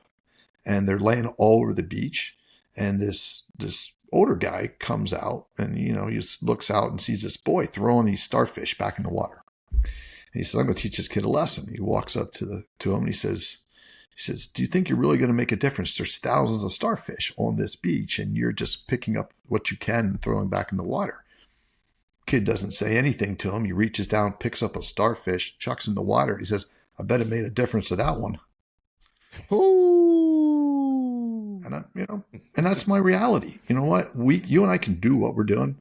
and they're laying all over the beach. And this older guy comes out, and he just looks out and sees this boy throwing these starfish back in the water. And he says, "I'm going to teach this kid a lesson." He walks up to him and he says, "Do you think you're really going to make a difference? There's thousands of starfish on this beach, and you're just picking up what you can and throwing back in the water." Kid doesn't say anything to him. He reaches down, picks up a starfish, chucks in the water. He says, "I bet it made a difference to that one." Ooh. And and that's my reality. You know what? You and I can do what we're doing,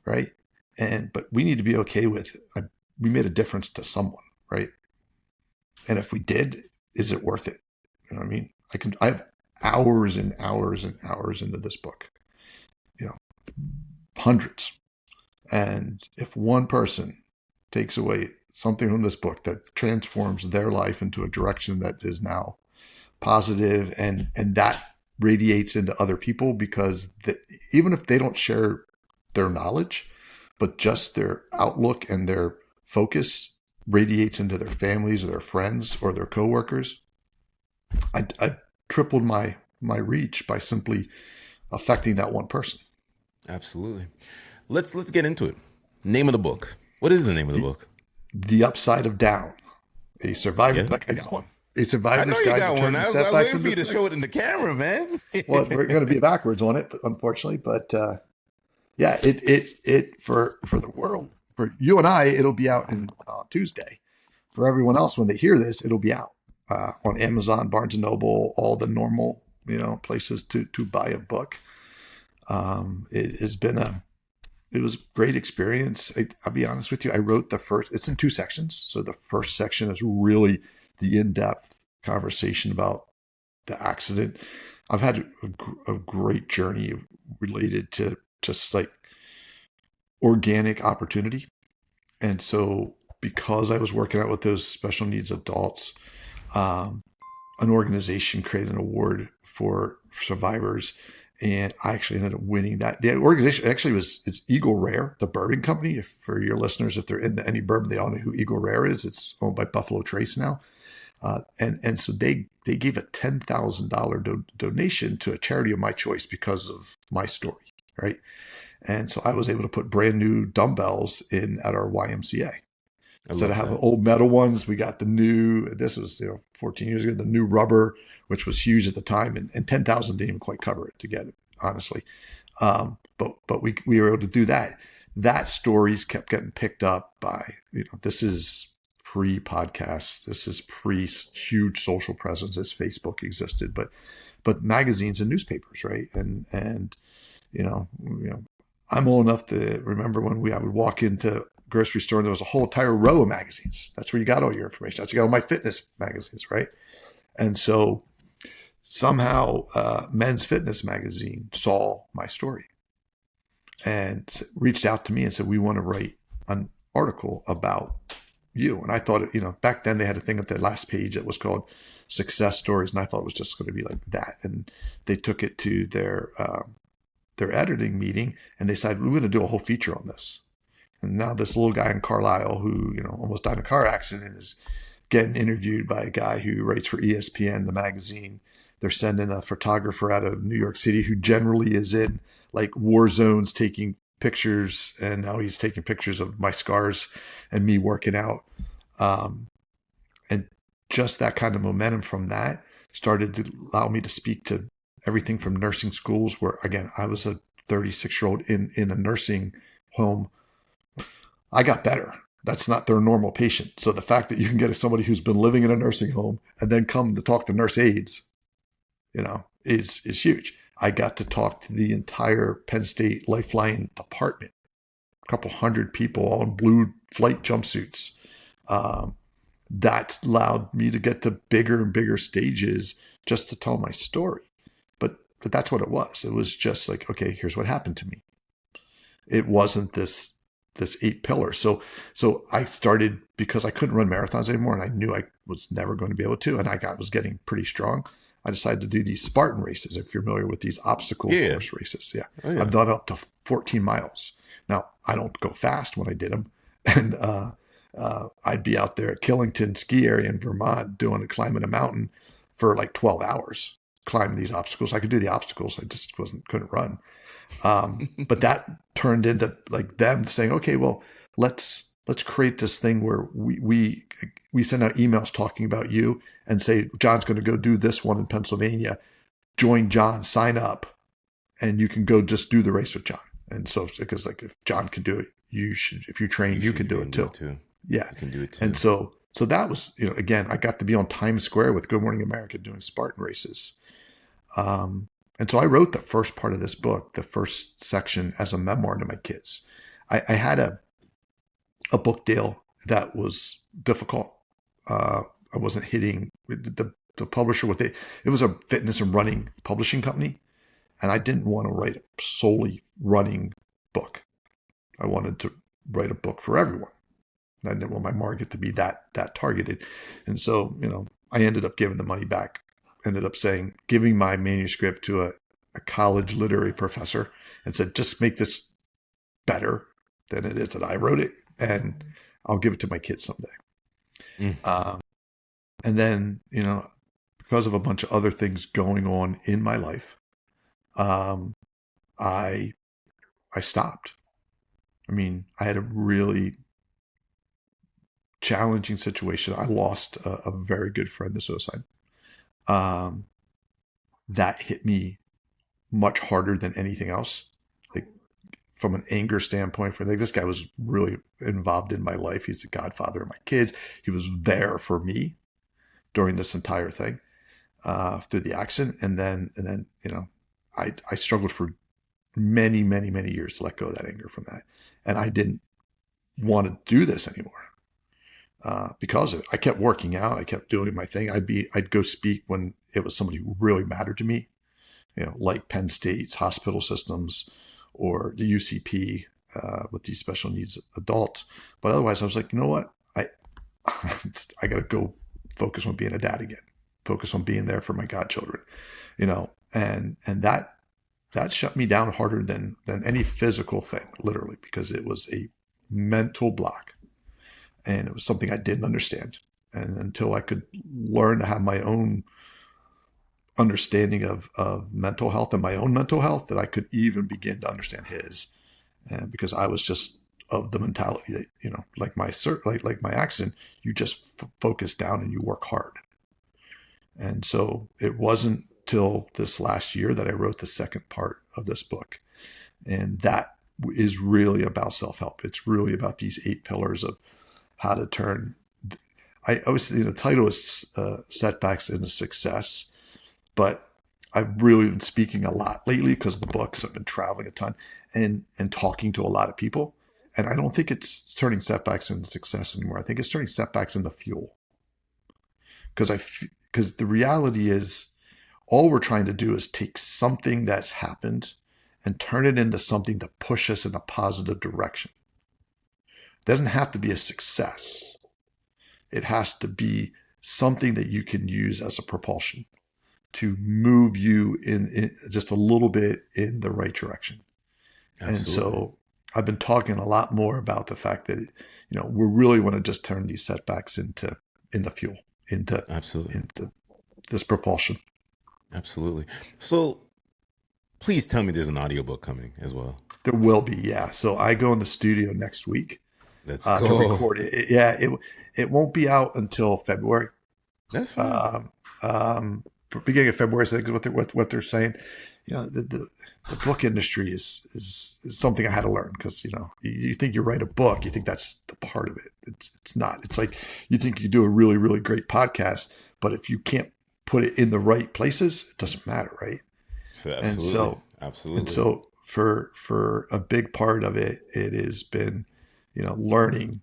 right? But we need to be okay with we made a difference to someone, right? And if we did, is it worth it? You know what I mean? I have hours and hours and hours into this book, hundreds. And if one person takes away something from this book that transforms their life into a direction that is now positive and that radiates into other people, because even if they don't share their knowledge, but just their outlook and their focus radiates into their families or their friends or their coworkers, I tripled my reach by simply affecting that one person. Absolutely. Let's get into it. Name of the book. What is the name of the book? The Upside of Down. A survivor. Yeah. I got one. A survivor's I know you guide got to one. turning I was setbacks waiting for you into to show it in the camera, man. Well, we're going to be backwards on it, unfortunately. But it for the world, for you and I, it'll be out on Tuesday. For everyone else, when they hear this, it'll be out on Amazon, Barnes and Noble, all the normal places to buy a book. It has been it was a great experience. I'll be honest with you. I wrote the first. It's in two sections. So the first section is really the in-depth conversation about the accident. I've had a great journey related to just like organic opportunity. And so, because I was working out with those special needs adults, um, an organization created an award for survivors, and I actually ended up winning that. The organization actually it's Eagle Rare, the bourbon company. If for your listeners, if they're into any bourbon, they all know who Eagle Rare is. It's owned by Buffalo Trace now, and so they gave a $10,000 donation to a charity of my choice because of my story, right? And so I was able to put brand new dumbbells in at our YMCA. I Instead of love having that. the old metal ones, we got the new, this was, 14 years ago, the new rubber, which was huge at the time, and 10,000 didn't even quite cover it to get it, honestly. But we were able to do that. That stories kept getting picked up by, this is pre-podcast. This is pre-huge social presence as Facebook existed, but magazines and newspapers, right? And I'm old enough to remember when I would walk into grocery store and there was a whole entire row of magazines. That's where you got all your information. That's where you got all my fitness magazines, right? And so somehow Men's Fitness magazine saw my story and reached out to me and said, "We want to write an article about you." And I thought, back then they had a thing at the last page that was called Success Stories, and I thought it was just going to be like that. And they took it to their editing meeting and they decided we're going to do a whole feature on this. And now this little guy in Carlisle who, almost died in a car accident is getting interviewed by a guy who writes for ESPN, the magazine. They're sending a photographer out of New York City who generally is in like war zones taking pictures. And now he's taking pictures of my scars and me working out. And just that kind of momentum from that started to allow me to speak to everything from nursing schools, where again, I was a 36-year-old in a nursing home. I got better. That's not their normal patient. So the fact that you can get somebody who's been living in a nursing home and then come to talk to nurse aides, is huge. I got to talk to the entire Penn State Lifeline department, a couple hundred people all in blue flight jumpsuits. That allowed me to get to bigger and bigger stages just to tell my story. But that's what it was. It was just like, okay, here's what happened to me. It wasn't this 8 pillars. So I started, because I couldn't run marathons anymore and I knew I was never going to be able to, and I was getting pretty strong. I decided to do these Spartan races. If you're familiar with these obstacle Yeah. course races. Yeah. Oh yeah. I've done up to 14 miles. Now, I don't go fast when I did them. And I'd be out there at Killington ski area in Vermont climbing a mountain for like 12 hours, climbing these obstacles. I could do the obstacles. I just couldn't run. But that turned into like them saying, okay, well, let's create this thing where we send out emails talking about you and say, John's going to go do this one in Pennsylvania. Join John, sign up, and you can go just do the race with John. And so, because like if John can do it, you should. If you train, you can do it too. Yeah, You can do it too. and so that was, again, I got to be on Times Square with Good Morning America doing Spartan races. And so I wrote the first part of this book, the first section, as a memoir to my kids. I had a book deal that was difficult. I wasn't hitting the publisher with it. It was a fitness and running publishing company, and I didn't want to write a solely running book. I wanted to write a book for everyone. I didn't want my market to be that targeted. And so, I ended up giving the money back. Ended up giving my manuscript to a college literary professor and said, just make this better than it is that I wrote it, and I'll give it to my kids someday. Mm. And then, because of a bunch of other things going on in my life, I stopped. I mean, I had a really challenging situation. I lost a very good friend to suicide. That hit me much harder than anything else. Like, from an anger standpoint, this guy was really involved in my life. He's the godfather of my kids. He was there for me during this entire thing, through the accident. And then, I struggled for many, many, many years to let go of that anger from that. And I didn't want to do this anymore because of it. I kept working out. I kept doing my thing. I'd go speak when it was somebody who really mattered to me, like Penn State's hospital systems or the UCP with these special needs adults. But otherwise, I was like, you know what? I got to go focus on being a dad again. Focus on being there for my godchildren, and that shut me down harder than any physical thing, literally, because it was a mental block, and it was something I didn't understand. And until I could learn to have my own understanding of mental health and my own mental health, that I could even begin to understand his. And because I was just of the mentality that, like my accent, you just focus down and you work hard. And so it wasn't till this last year that I wrote the second part of this book. And that is really about self-help. It's really about these 8 pillars of how to turn. I always the title is Setbacks into Success, but I've really been speaking a lot lately because of the books. I've been traveling a ton and talking to a lot of people. And I don't think it's turning setbacks into success anymore. I think it's turning setbacks into fuel. Because the reality is, all we're trying to do is take something that's happened and turn it into something to push us in a positive direction. It doesn't have to be a success. It has to be something that you can use as a propulsion to move you in just a little bit in the right direction. Absolutely. And so I've been talking a lot more about the fact that, we really want to just turn these setbacks into fuel, into this propulsion. Absolutely. So please tell me there's an audiobook coming as well. There will be, yeah. So I go in the studio next week to record it. It won't be out until February. That's fine. Beginning of February, I think is what they're saying. The book industry is something I had to learn, because you think you write a book, you think that's the part of it. It's not. It's like you think you do a really, really great podcast, but if you can't put it in the right places, it doesn't matter, right? So absolutely. And so for a big part of it, it has been learning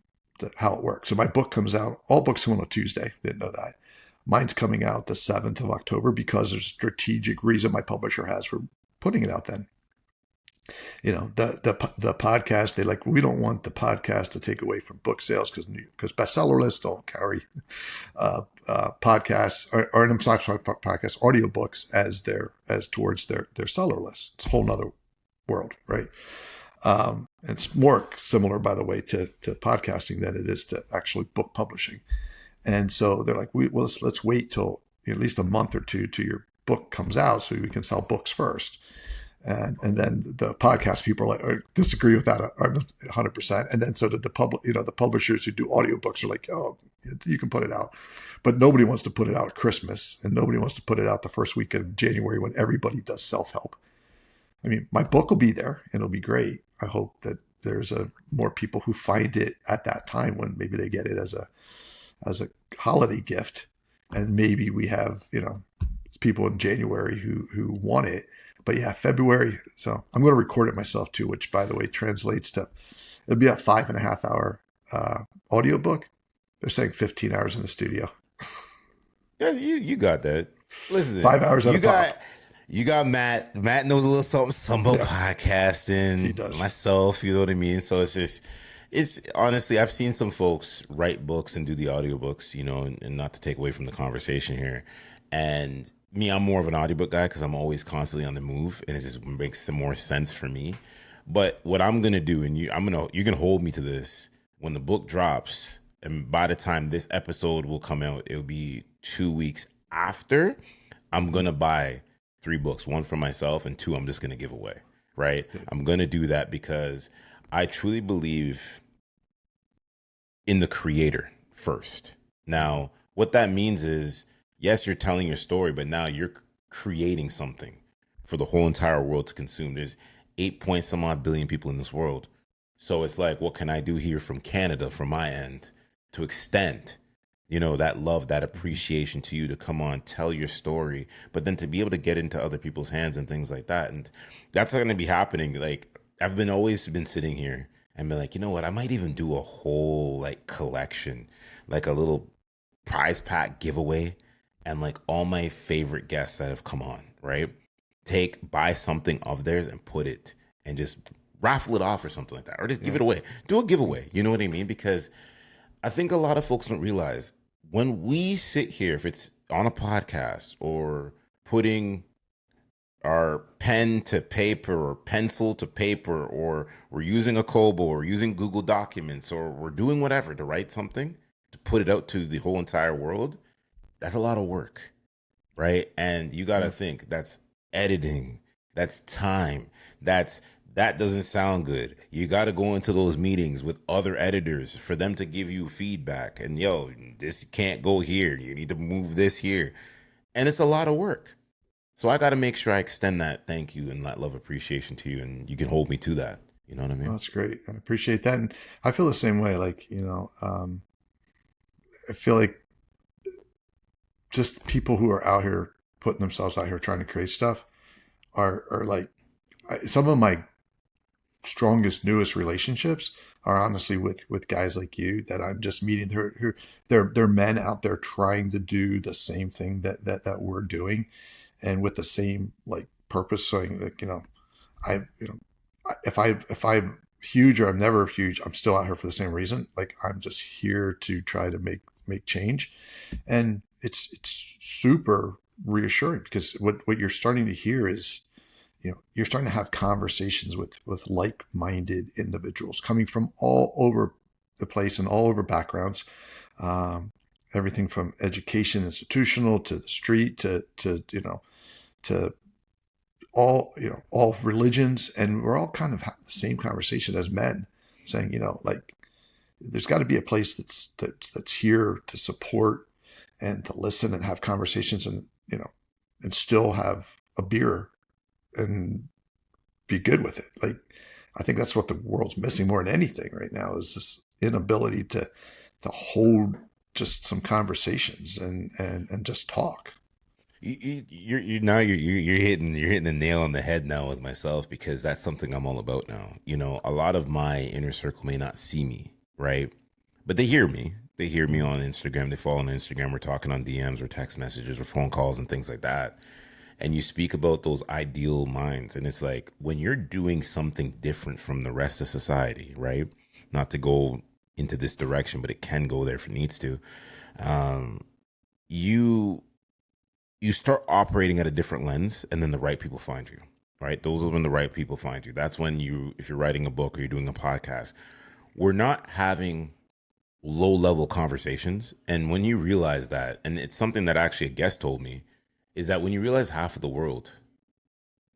how it works. So my book comes out. All books come out on Tuesday. Didn't know that. Mine's coming out the 7th of October because there's a strategic reason my publisher has for putting it out then. The podcast, we don't want the podcast to take away from book sales, because bestseller lists don't carry podcasts or I'm sorry, podcasts, audiobooks as towards their seller list. It's a whole nother world, right? It's more similar, by the way, to podcasting than it is to actually book publishing. And so they're like, let's wait till at least a month or two till your book comes out so we can sell books first. And then the podcast people disagree with that 100%. And then so did the publishers who do audiobooks are like, oh, you can put it out. But nobody wants to put it out at Christmas, and nobody wants to put it out the first week of January when everybody does self-help. I mean, my book will be there and it'll be great. I hope that there's more people who find it at that time, when maybe they get it as a holiday gift. And maybe we have, people in January who want it. But yeah, February. So I'm going to record it myself too, which, by the way, translates to, it'll be a 5.5 hour audiobook. They're saying 15 hours in the studio. Yeah, you got that. Listen, 5 hours at a pop. You got Matt. Matt knows a little something about podcasting. He does. Myself, you know what I mean? So it's honestly, I've seen some folks write books and do the audiobooks, and not to take away from the conversation here. And me, I'm more of an audiobook guy because I'm always constantly on the move, and it just makes some more sense for me. But what I'm going to do, and you're going to hold me to this, when the book drops, and by the time this episode will come out, it'll be 2 weeks after, I'm going to buy 3 books, 1 for myself and 2 I'm just going to give away, right? I'm going to do that because I truly believe in the creator first. Now, what that means is, yes, you're telling your story, but now you're creating something for the whole entire world to consume. There's 8 point some odd billion people in this world. So it's like, what can I do here from Canada, from my end, to extend you know, that love, that appreciation to you to come on, tell your story, but then to be able to get into other people's hands and things like that. And that's going to be happening. Like, I've been always been sitting here and be like, you know what, I might even do a whole like collection, like a little prize pack giveaway, and like all my favorite guests that have come on, right? Buy something of theirs and put it, and just raffle it off or something like that, or just give Yeah. it away. Do a giveaway. You know what I mean? Because I think a lot of folks don't realize when we sit here, if it's on a podcast or putting our pen to paper or pencil to paper, or we're using a Kobo or using Google Documents, or we're doing whatever to write something to put it out to the whole entire world, that's a lot of work, right? And you got to Yeah. think that's editing, that's time, that's that doesn't sound good. You got to go into those meetings with other editors for them to give you feedback. And yo, this can't go here. You need to move this here. And it's a lot of work. So I got to make sure I extend that thank you and that love appreciation to you, and you can hold me to that. You know what I Well, mean? that's great. I appreciate that. And I feel the same way. Like, I feel like just people who are out here putting themselves out here trying to create stuff are like some of my strongest, newest relationships are honestly with guys like you that I'm just meeting. They're men out there trying to do the same thing that we're doing, and with the same like purpose. So like, I you know if I'm huge or I'm never huge, I'm still out here for the same reason. Like I'm just here to try to make change, and it's super reassuring because what you're starting to hear is, you're starting to have conversations with like-minded individuals coming from all over the place and all over backgrounds, um, everything from education, institutional, to the street, to all religions, and we're all kind of having the same conversation as men, saying, like, there's got to be a place that's here to support and to listen and have conversations, and and still have a beer and be good with it. Like, I think that's what the world's missing more than anything right now, is this inability to hold just some conversations and just talk. You're now you're hitting the nail on the head now with myself, because that's something I'm all about now. You know, a lot of my inner circle may not see me, right? But they hear me. They hear me on Instagram. They follow on Instagram. We're talking on DMs or text messages or phone calls and things like that. And you speak about those ideal minds, and it's like when you're doing something different from the rest of society, right? Not to go into this direction, but it can go there if it needs to. Um, you you start operating at a different lens, and then the right people find you, right? Those are when the right people find you. That's when you, if you're writing a book or you're doing a podcast, we're not having low level conversations. And when you realize that, and it's something that actually a guest told me, is that when you realize half of the world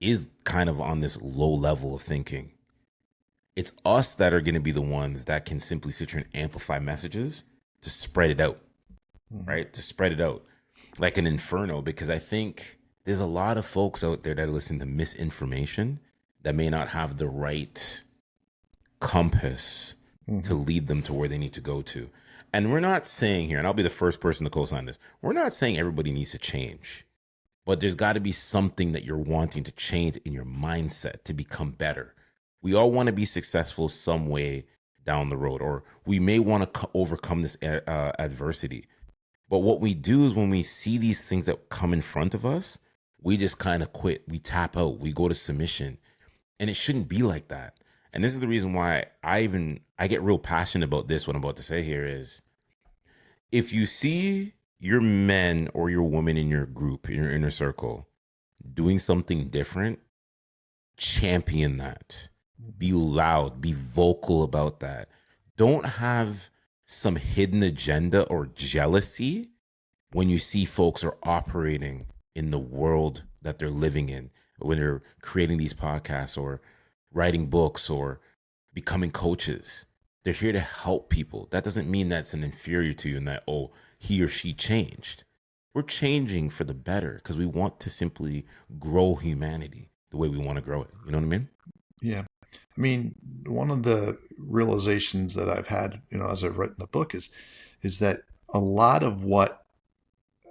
is kind of on this low level of thinking, it's us that are going to be the ones that can simply sit here and amplify messages to spread it out, Mm-hmm. right? To spread it out like an inferno, because I think there's a lot of folks out there that listen to misinformation that may not have the right compass to Mm-hmm. lead them to where they need to go to. And we're not saying here, and I'll be the first person to co-sign this, we're not saying everybody needs to change, but there's got to be something that you're wanting to change in your mindset to become better. We all want to be successful some way down the road, or we may want to overcome this adversity. But what we do is when we see these things that come in front of us, we just kind of quit. We tap out. We go to submission, and it shouldn't be like that. And this is the reason why I get real passionate about this. What I'm about to say here is, if you see your men or your women in your group, in your inner circle, doing something different, champion that. Be loud, be vocal about that. Don't have some hidden agenda or jealousy when you see folks are operating in the world that they're living in, when they're creating these podcasts or writing books or becoming coaches. They're here to help people. That doesn't mean that's an inferior to you and that, oh, he or she changed. We're changing for the better because we want to simply grow humanity the way we want to grow it. You know what I mean? Yeah. I mean, one of the realizations that I've had, as I've written the book, is that a lot of what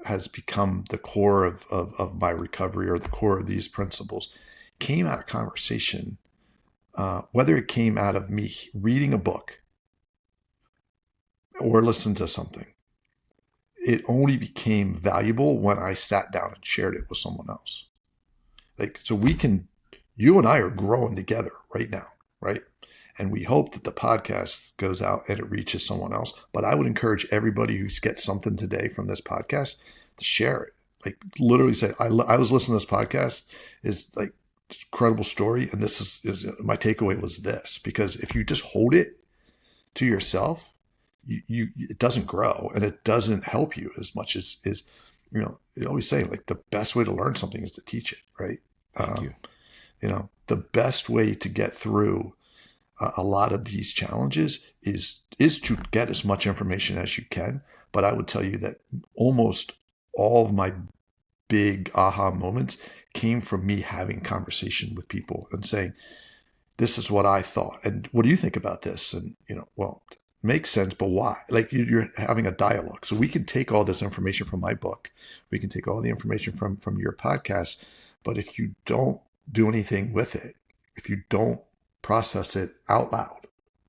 has become the core of my recovery, or the core of these principles, came out of conversation. Whether it came out of me reading a book or listening to something, it only became valuable when I sat down and shared it with someone else. Like, so you and I are growing together right now, right? And we hope that the podcast goes out and it reaches someone else. But I would encourage everybody who gets something today from this podcast to share it. Like, literally say, I was listening to this podcast, is like, incredible story. And this is my takeaway was this, because if you just hold it to yourself, it doesn't grow, and it doesn't help you as much as you always say, like, the best way to learn something is to teach it, right? Thank you. The best way to get through a lot of these challenges is to get as much information as you can. But I would tell you that almost all of my big aha moments came from me having conversation with people and saying, this is what I thought, and what do you think about this? And well, makes sense, but why? Like, you're having a dialogue. So we can take all this information from my book, we can take all the information from your podcast, but if you don't do anything with it, if you don't process it out loud,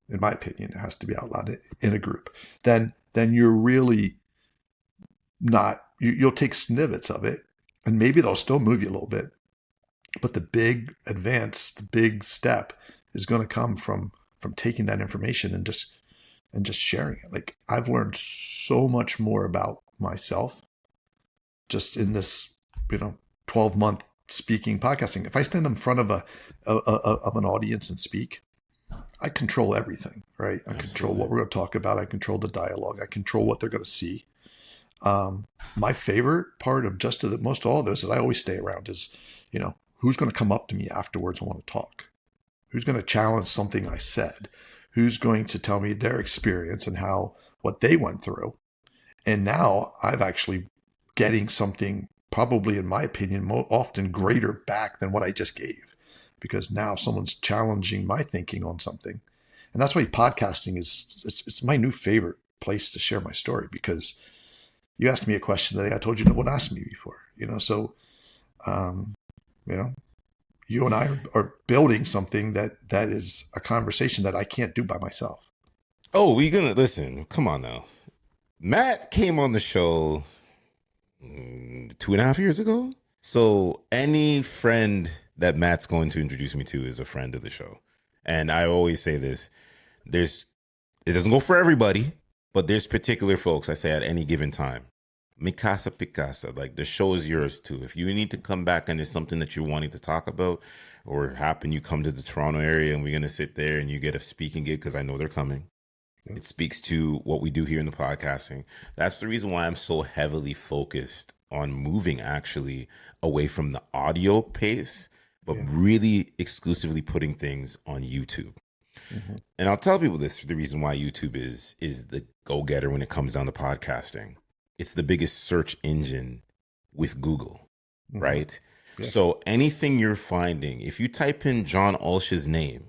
in my opinion, it has to be out loud in a group, then you're really not, you'll take snippets of it, and maybe they'll still move you a little bit, but the big advance, the big step is going to come from taking that information and just sharing it. Like, I've learned so much more about myself just in this 12-month speaking podcasting. If I stand in front of an audience and speak, I control everything, right? I control what we're going to talk about. I control the dialogue. I control what they're going to see. My favorite part of just most all of this that I always stay around is, who's going to come up to me afterwards and want to talk? Who's going to challenge something I said? Who's going to tell me their experience and what they went through? And now I've actually getting something, probably in my opinion, often greater back than what I just gave, because now someone's challenging my thinking on something. And that's why podcasting it's my new favorite place to share my story, because you asked me a question that I told you no one asked me before, so, you and I are building something that is a conversation that I can't do by myself. Oh, we gonna listen? Come on now. Matt came on the show 2.5 years ago. So any friend that Matt's going to introduce me to is a friend of the show. And I always say this: it doesn't go for everybody, but there's particular folks I say at any given time. Mikasa Picasa, like, the show is yours too. If you need to come back and there's something that you're wanting to talk about, or happen you come to the Toronto area and we're going to sit there and you get a speaking gig, because I know they're coming. Yeah. It speaks to what we do here in the podcasting. That's the reason why I'm so heavily focused on moving actually away from the audio pace, but really exclusively putting things on YouTube. Mm-hmm. And I'll tell people this: the reason why YouTube is the go-getter when it comes down to podcasting. It's the biggest search engine with Google, right? Yeah. So anything you're finding, if you type in John Ulsh's name,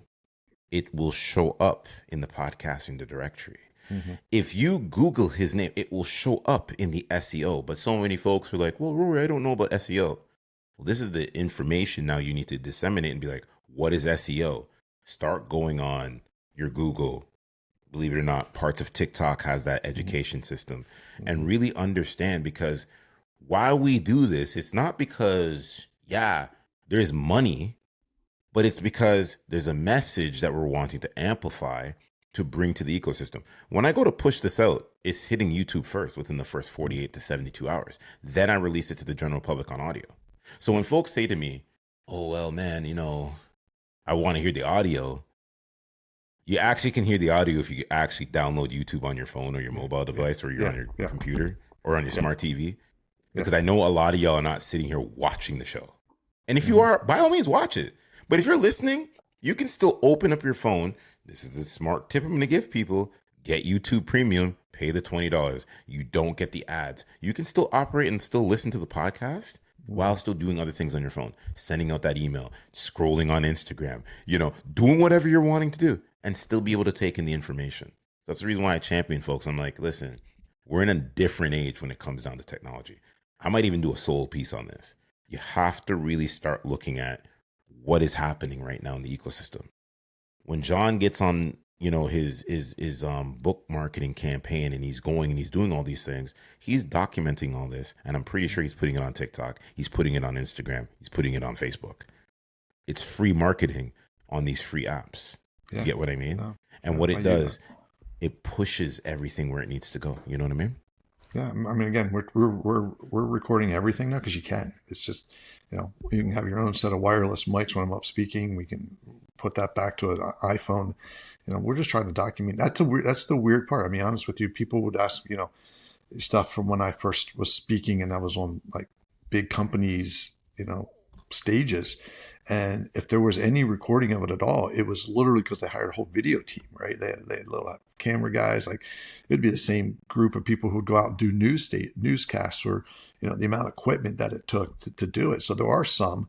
it will show up in the podcasting directory. Mm-hmm. If you Google his name, it will show up in the SEO. But so many folks are like, well, Rory, I don't know about SEO. Well, this is the information now you need to disseminate and be like, what is SEO? Start going on your Google. Believe it or not, parts of TikTok has that education system, and really understand, because while we do this, it's not because, there's money, but it's because there's a message that we're wanting to amplify to bring to the ecosystem. When I go to push this out, it's hitting YouTube first within the first 48 to 72 hours. Then I release it to the general public on audio. So when folks say to me, oh, well, man, I want to hear the audio. You actually can hear the audio if you actually download YouTube on your phone or your mobile device, or you're on your computer or on your smart TV. Because I know a lot of y'all are not sitting here watching the show. And if you are, by all means, watch it. But if you're listening, you can still open up your phone. This is a smart tip I'm going to give people. Get YouTube Premium, pay the $20. You don't get the ads. You can still operate and still listen to the podcast while still doing other things on your phone, sending out that email, scrolling on Instagram, doing whatever you're wanting to do, and still be able to take in the information. That's the reason why I champion folks. I'm like, listen, We're in a different age when it comes down to technology. I might even do a solo piece on this. You have to really start looking at what is happening right now in the ecosystem. When John gets on, his book marketing campaign, and he's going and he's doing all these things, he's documenting all this, and I'm pretty sure he's putting it on TikTok, he's putting it on Instagram, he's putting it on Facebook. It's free marketing on these free apps. You Yeah. get what I mean? No, And no, what I it hear that. does, it pushes everything where it needs to go. You know what I mean? Yeah, I mean, again, we're recording everything now because you can. It's just, you can have your own set of wireless mics when I'm up speaking. We can put that back to an iPhone. We're just trying to document. That's the weird part. I mean, honest with you, people would ask, stuff from when I first was speaking and I was on like big companies, stages. And if there was any recording of it at all, it was literally because they hired a whole video team, right? They had little camera guys. Like it'd be the same group of people who'd go out and do newscasts, or the amount of equipment that it took to do it. So there are some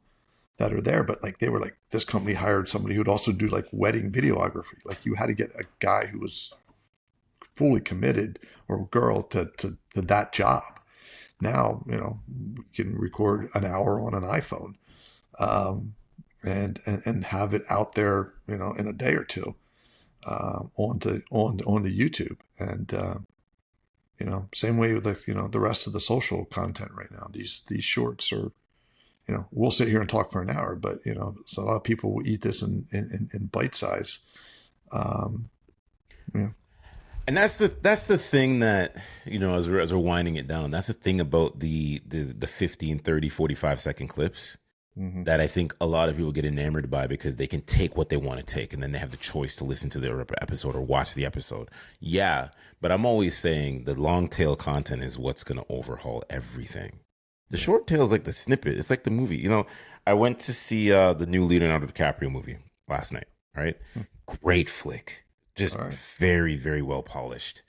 that are there, but like they were like, this company hired somebody who'd also do like wedding videography. Like you had to get a guy who was fully committed, or girl, to that job. Now, we can record an hour on an iPhone, and have it out there, in a day or two, onto YouTube. And same way with the rest of the social content right now. These shorts are, we'll sit here and talk for an hour, but so a lot of people will eat this in bite size. Um, yeah. And that's the thing that, as we're winding it down, that's the thing about the 15, 30, 45-second clips Mm-hmm. that I think a lot of people get enamored by, because they can take what they want to take, and then they have the choice to listen to the episode or watch the episode. Yeah, but I'm always saying the long tail content is what's going to overhaul everything. The Yeah. short tail is like the snippet. It's like the movie. I went to see the new Leonardo DiCaprio movie last night, right? Great flick. Just All right. very, very well polished.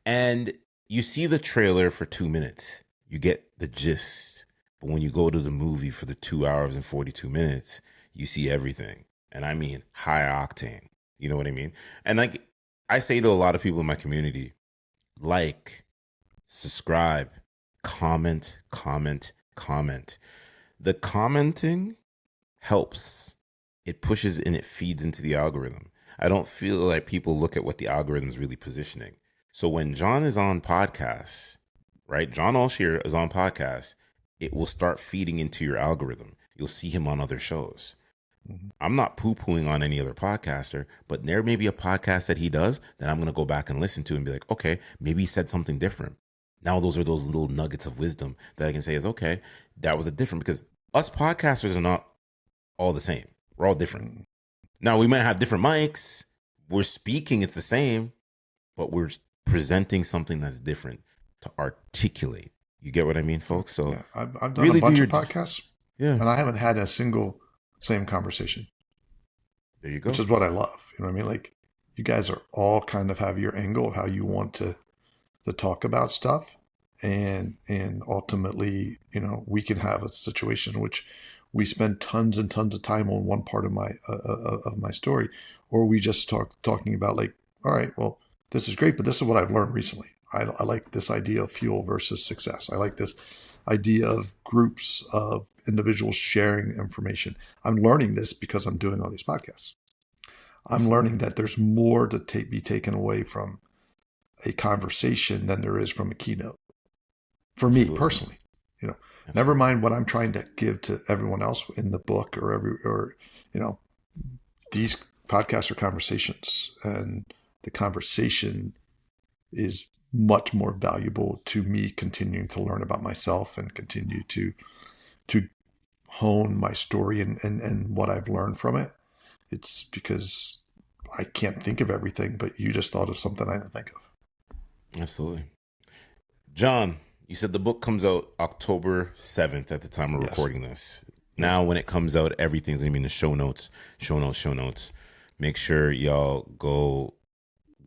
And you see the trailer for 2 minutes, you get the gist. But when you go to the movie for the 2 hours and 42 minutes, you see everything. And I mean high octane. You know what I mean? And like I say to a lot of people in my community, like, subscribe, comment, comment, comment. The commenting helps. It pushes and it feeds into the algorithm. I don't feel like people look at what the algorithm is really positioning. So when John is on podcasts, right? John Ulsh here is on podcasts, it will start feeding into your algorithm. You'll see him on other shows. Mm-hmm. I'm not poo-pooing on any other podcaster, but there may be a podcast that he does that I'm going to go back and listen to and be like, okay, maybe he said something different. Now those are those little nuggets of wisdom that I can say is, okay, that was a different, because us podcasters are not all the same. We're all different. Mm-hmm. Now we might have different mics. We're speaking, it's the same, but we're presenting something that's different to articulate. You get what I mean, folks? So Yeah, I've done a really do bunch your, of podcasts, yeah, and I haven't had a single same conversation, there you which go. is what I love. You know what I mean? Like you guys are all kind of have your angle of how you want to talk about stuff, and ultimately, we can have a situation in which we spend tons and tons of time on one part of my story, or we just talking about like, all right, well, this is great, but this is what I've learned recently. I like this idea of fuel versus success. I like this idea of groups of individuals sharing information. I'm learning this because I'm doing all these podcasts. I'm Absolutely. learning that there's more to be taken away from a conversation than there is from a keynote. For me Absolutely. personally, never Absolutely. mind what I'm trying to give to everyone else in the book, or you know, these podcasts are conversations, and the conversation is much more valuable to me continuing to learn about myself and continue to hone my story and what I've learned from it. It's because I can't think of everything, but you just thought of something I didn't think of. Absolutely. John, you said the book comes out October 7th at the time of Yes. recording this. Yep. Now, when it comes out, everything's going to be in the show notes, show notes, show notes. Make sure y'all go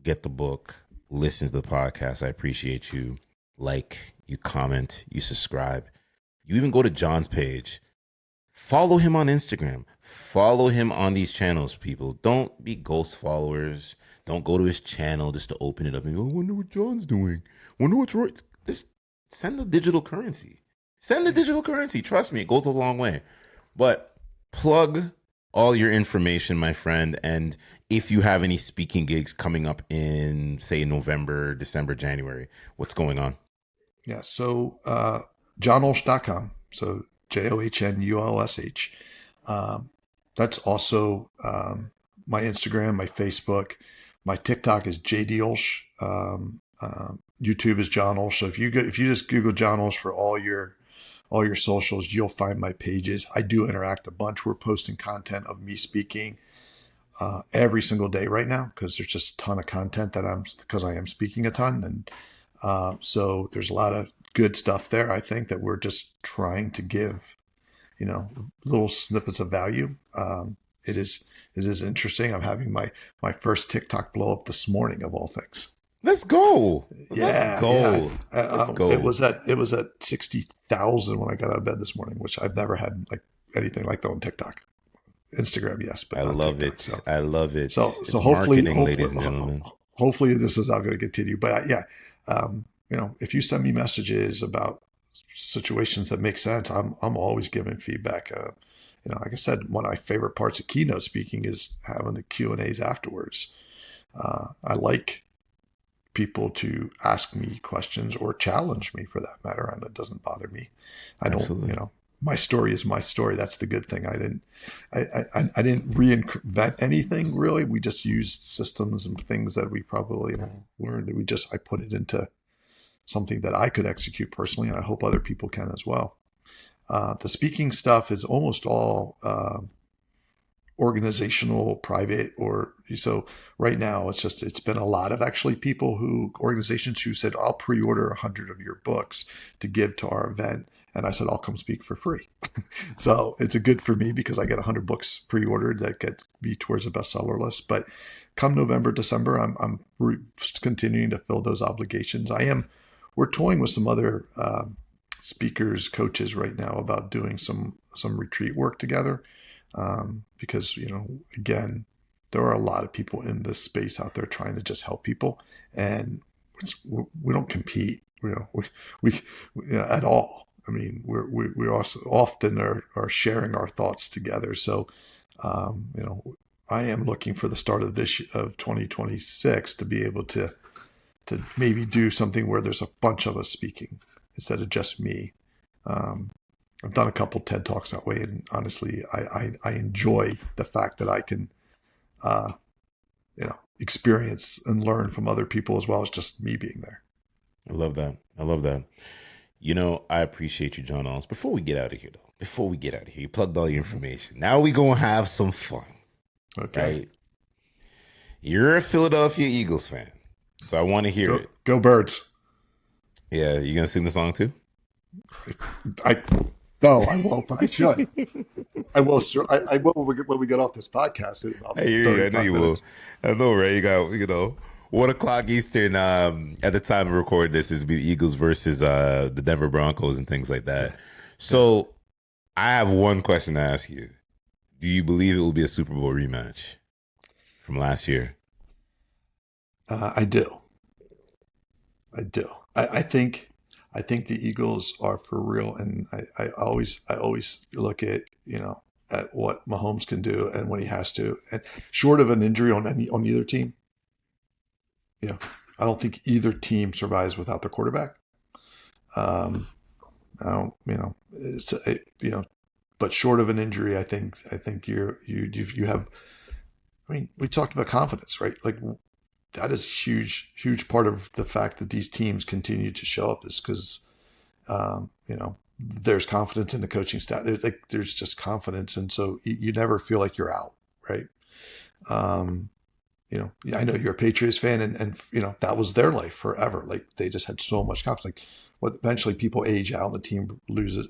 get the book, listen to the podcast. I appreciate you. Like, you comment, you subscribe. You even go to John's page. Follow him on Instagram. Follow him on these channels, people. Don't be ghost followers. Don't go to his channel just to open it up and go, I wonder what John's doing. Wonder what's right. Just send the digital currency. Send the Yeah. digital currency. Trust me, it goes a long way. But plug all your information, my friend. And if you have any speaking gigs coming up in, say, November, December, January, what's going on? Yeah. So johnulsh.com. So JOHNULSH. That's also my Instagram, my Facebook, my TikTok is JD Ulsh. YouTube is John Ulsh. So if you just Google John Ulsh for all your socials, you'll find my pages. I do interact a bunch. We're posting content of me speaking every single day right now because there's just a ton of content because I am speaking a ton, and so there's a lot of good stuff there. I think that we're just trying to give little snippets of value. It is interesting. I'm having my first TikTok blow up this morning of all things. Let's go. Let's Yeah, yeah. go. Let's It go. was at 60,000 when I got out of bed this morning, which I've never had like anything like that on TikTok. Instagram, yes, but I not love TikTok. it. I love it. So It's hopefully, marketing, ladies and gentlemen. hopefully this is not going to continue. But yeah, if you send me messages about situations that make sense, I'm always giving feedback. Like I said, one of my favorite parts of keynote speaking is having the Q&As afterwards. I like people to ask me questions or challenge me for that matter, and it doesn't bother me. I don't, Absolutely. my story is my story. That's the good thing. I didn't reinvent anything really. We just used systems and things that we probably learned. I put it into something that I could execute personally, and I hope other people can as well. The speaking stuff is almost all organizational, private, or so right now it's been a lot of actually organizations who said, I'll pre-order 100 of your books to give to our event. And I said, I'll come speak for free. So it's a good for me because I get 100 books pre-ordered that get me towards a bestseller list. But come November, December, I'm continuing to fill those obligations. We're toying with some other speakers, coaches right now about doing some retreat work together. Because, again, there are a lot of people in this space out there trying to just help people, and we don't compete, at all. I mean, we also often are sharing our thoughts together. So, I am looking for the start of 2026 to be able to maybe do something where there's a bunch of us speaking instead of just me. I've done a couple TED Talks that way, and honestly, I enjoy the fact that I can, experience and learn from other people as well as just me being there. I love that. I love that. I appreciate you, John Ulsh. Before we get out of here, you plugged all your information. Now we gonna have some fun, Okay, right? You're a Philadelphia Eagles fan, so I want to hear it. Go Birds! Yeah, you gonna sing the song too? I No, I won't, but I should. I will, sir. I will when we get off this podcast in about I hear you. I know 35 you will. minutes. I know, right? You got 1 o'clock Eastern. At the time of recording this, is be the Eagles versus the Denver Broncos and things like that. So, I have one question to ask you. Do you believe it will be a Super Bowl rematch from last year? I do. I do. I think the Eagles are for real, and I always look at at what Mahomes can do and when he has to, and short of an injury on either team, you know, I don't think either team survives without their quarterback. Um, I don't, but short of an injury, I think you have. I mean, we talked about confidence, right? Like that is a huge part of the fact that these teams continue to show up is because there's confidence in the coaching staff. There's just confidence, and so you never feel like you're out, right? Um, I know you're a Patriots fan, and that was their life forever. Like they just had so much confidence. Like, well, eventually people age out, and the team loses.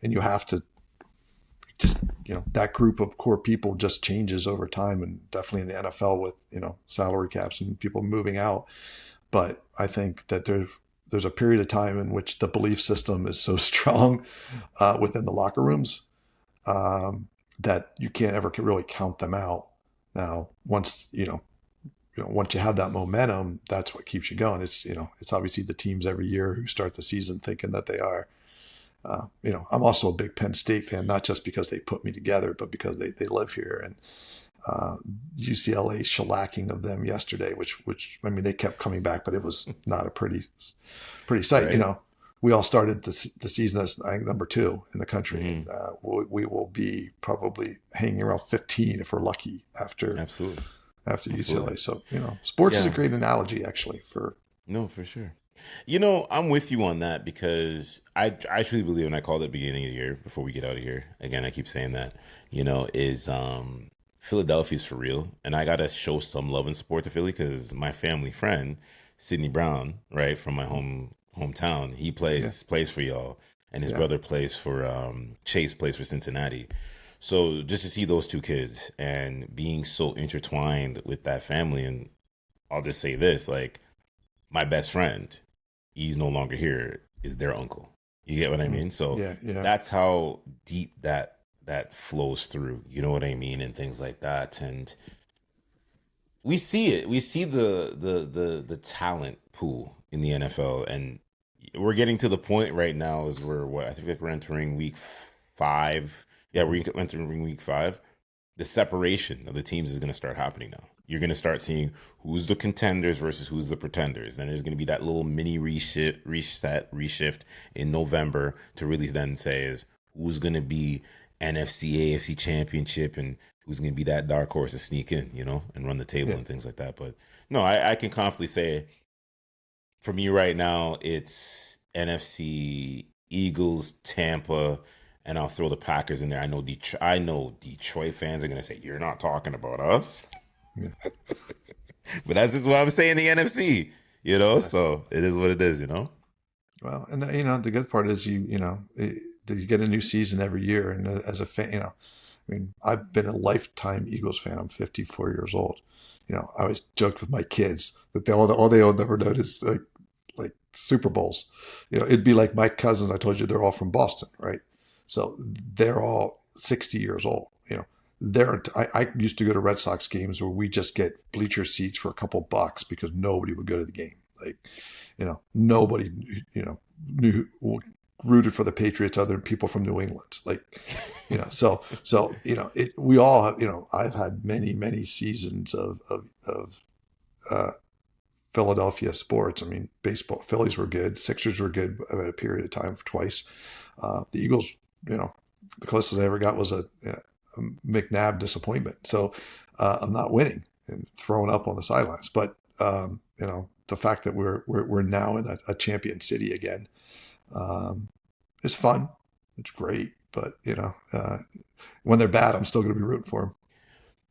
And you have to just that group of core people just changes over time, and definitely in the NFL with salary caps and people moving out. But I think that there's a period of time in which the belief system is so strong within the locker rooms that you can't ever really count them out. Now, once once you have that momentum, that's what keeps you going. It's obviously the teams every year who start the season thinking that they are. I'm also a big Penn State fan, not just because they put me together, but because they live here. And uh, UCLA shellacking of them yesterday, which I mean, they kept coming back, but it was not a pretty sight. Right. We all started the season as, I think, number 2 in the country, Hmm. and we will be probably hanging around 15 if we're lucky Absolutely. after Absolutely. UCLA. So sports is a Yeah. great analogy actually for. No, for sure. I'm with you on that because I truly believe, and I called it at the beginning of the year before we get out of here. Again, I keep saying that, is Philadelphia's for real. And I gotta show some love and support to Philly because my family friend, Sidney Brown, right, from my hometown, he Yeah, plays for y'all. And his yeah, brother plays for Chase plays for Cincinnati. So just to see those two kids and being so intertwined with that family, and I'll just say this, like my best friend, he's no longer here, is their uncle. You get what I mean? So yeah, yeah, that's how deep that flows through. You know what I mean? And things like that. And we see it. We see the talent pool in the NFL, and we're getting to the point right now is where what I think like we're entering week 5. Yeah, we're entering week 5. The separation of the teams is going to start happening now. You're going to start seeing who's the contenders versus who's the pretenders. Then there's going to be that little mini reshift in November to really then say is who's going to be NFC, AFC championship, and who's going to be that dark horse to sneak in, and run the table yeah. and things like that. But no, I can confidently say for me right now, it's NFC, Eagles, Tampa, and I'll throw the Packers in there. I know Detroit fans are gonna say you're not talking about us, Yeah. but that's just what I'm saying. The NFC, so it is what it is. Well, and the good part is that you get a new season every year, and as a fan, I mean, I've been a lifetime Eagles fan. I'm 54 years old. I always joked with my kids that all they'll never notice like Super Bowls. It'd be like my cousins. I told you they're all from Boston, right? So they're all 60 years old. I used to go to Red Sox games where we just get bleacher seats for a couple bucks because nobody would go to the game. Like, nobody, knew rooted for the Patriots other than people from New England. Like, we all have, I've had many, many seasons of uh, Philadelphia sports. I mean, baseball, Phillies were good. Sixers were good at a period of time twice. The Eagles, the closest I ever got was a McNabb disappointment. So I'm not winning and throwing up on the sidelines. But the fact that we're now in a champion city again is fun. It's great. But when they're bad, I'm still going to be rooting for them.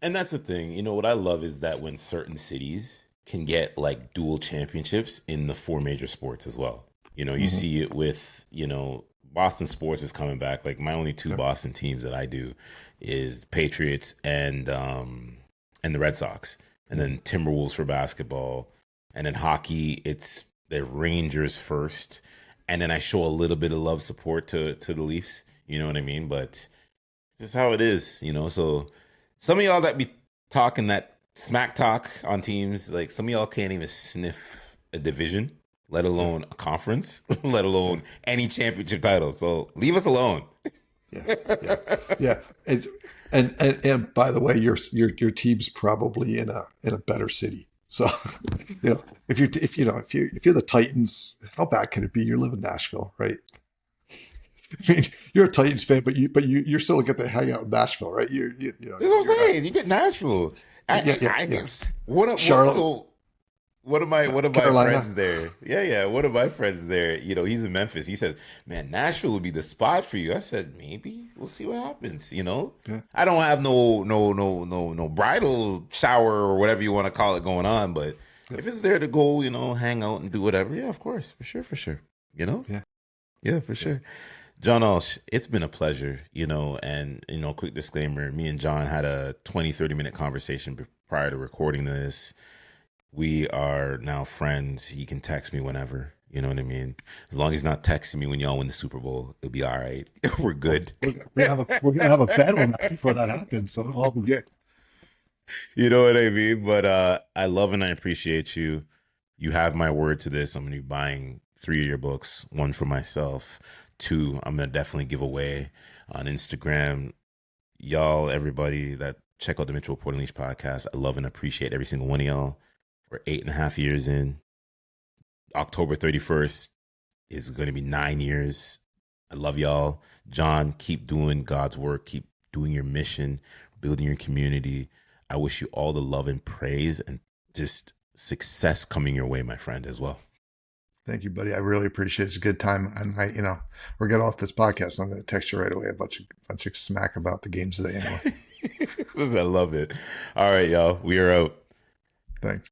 And that's the thing. What I love is that when certain cities can get like dual championships in the 4 major sports as well. You Mm-hmm. see it with, Boston sports is coming back. Like my only two Yep. Boston teams that I do is Patriots and the Red Sox. And Yep. then Timberwolves for basketball. And then hockey, it's the Rangers first. And then I show a little bit of love support to the Leafs. You know what I mean? But this is how it is. So some of y'all that be talking that smack talk on teams, like some of y'all can't even sniff a division, let Yeah. alone a conference, let Yeah. alone any championship title. So leave us alone. Yeah. Yeah. Yeah. And by the way, your team's probably in a better city. So, if you're the Titans, how bad can it be? You live in Nashville, right? I mean, you're a Titans fan, but you're still get to hang out in Nashville, right? That's what I'm You're not. saying. You get Nashville. Yeah, yeah, I yeah. guess what Charlotte, so one of my Carolina. friends there. Yeah, one of my friends there, he's in Memphis. He says, "Man, Nashville would be the spot for you." I said, "Maybe. We'll see what happens." Yeah, I don't have no bridal shower or whatever you want to call it going on, but yeah, if it's there to go, hang out and do whatever, yeah, of course, for sure, for sure. You know? yeah, Yeah, for yeah. sure. John Ulsh, it's been a pleasure, and quick disclaimer, me and John had a 20-30 minute conversation prior to recording this. We are now friends. He can text me whenever. You know what I mean? As long as he's not texting me when y'all win the Super Bowl, it'll be all right. We're Well, good. we're gonna have a bet on that before that happens, so all we get. You know what I mean? But I love and I appreciate you. You have my word to this. I'm gonna be buying three of your books, one for myself, two I'm gonna definitely give away on Instagram. Y'all, everybody that check out the Mitchell Port Unleashed podcast, I love and appreciate every single one of y'all. We're 8.5 years in. October 31st is going to be 9 years. I love y'all. John, keep doing God's work. Keep doing your mission, building your community. I wish you all the love and praise and just success coming your way, my friend, as well. Thank you, buddy. I really appreciate it. It's a good time. And we're getting off this podcast. I'm going to text you right away a bunch of smack about the games today anyway. I love it. All right, y'all. We are out. Thanks.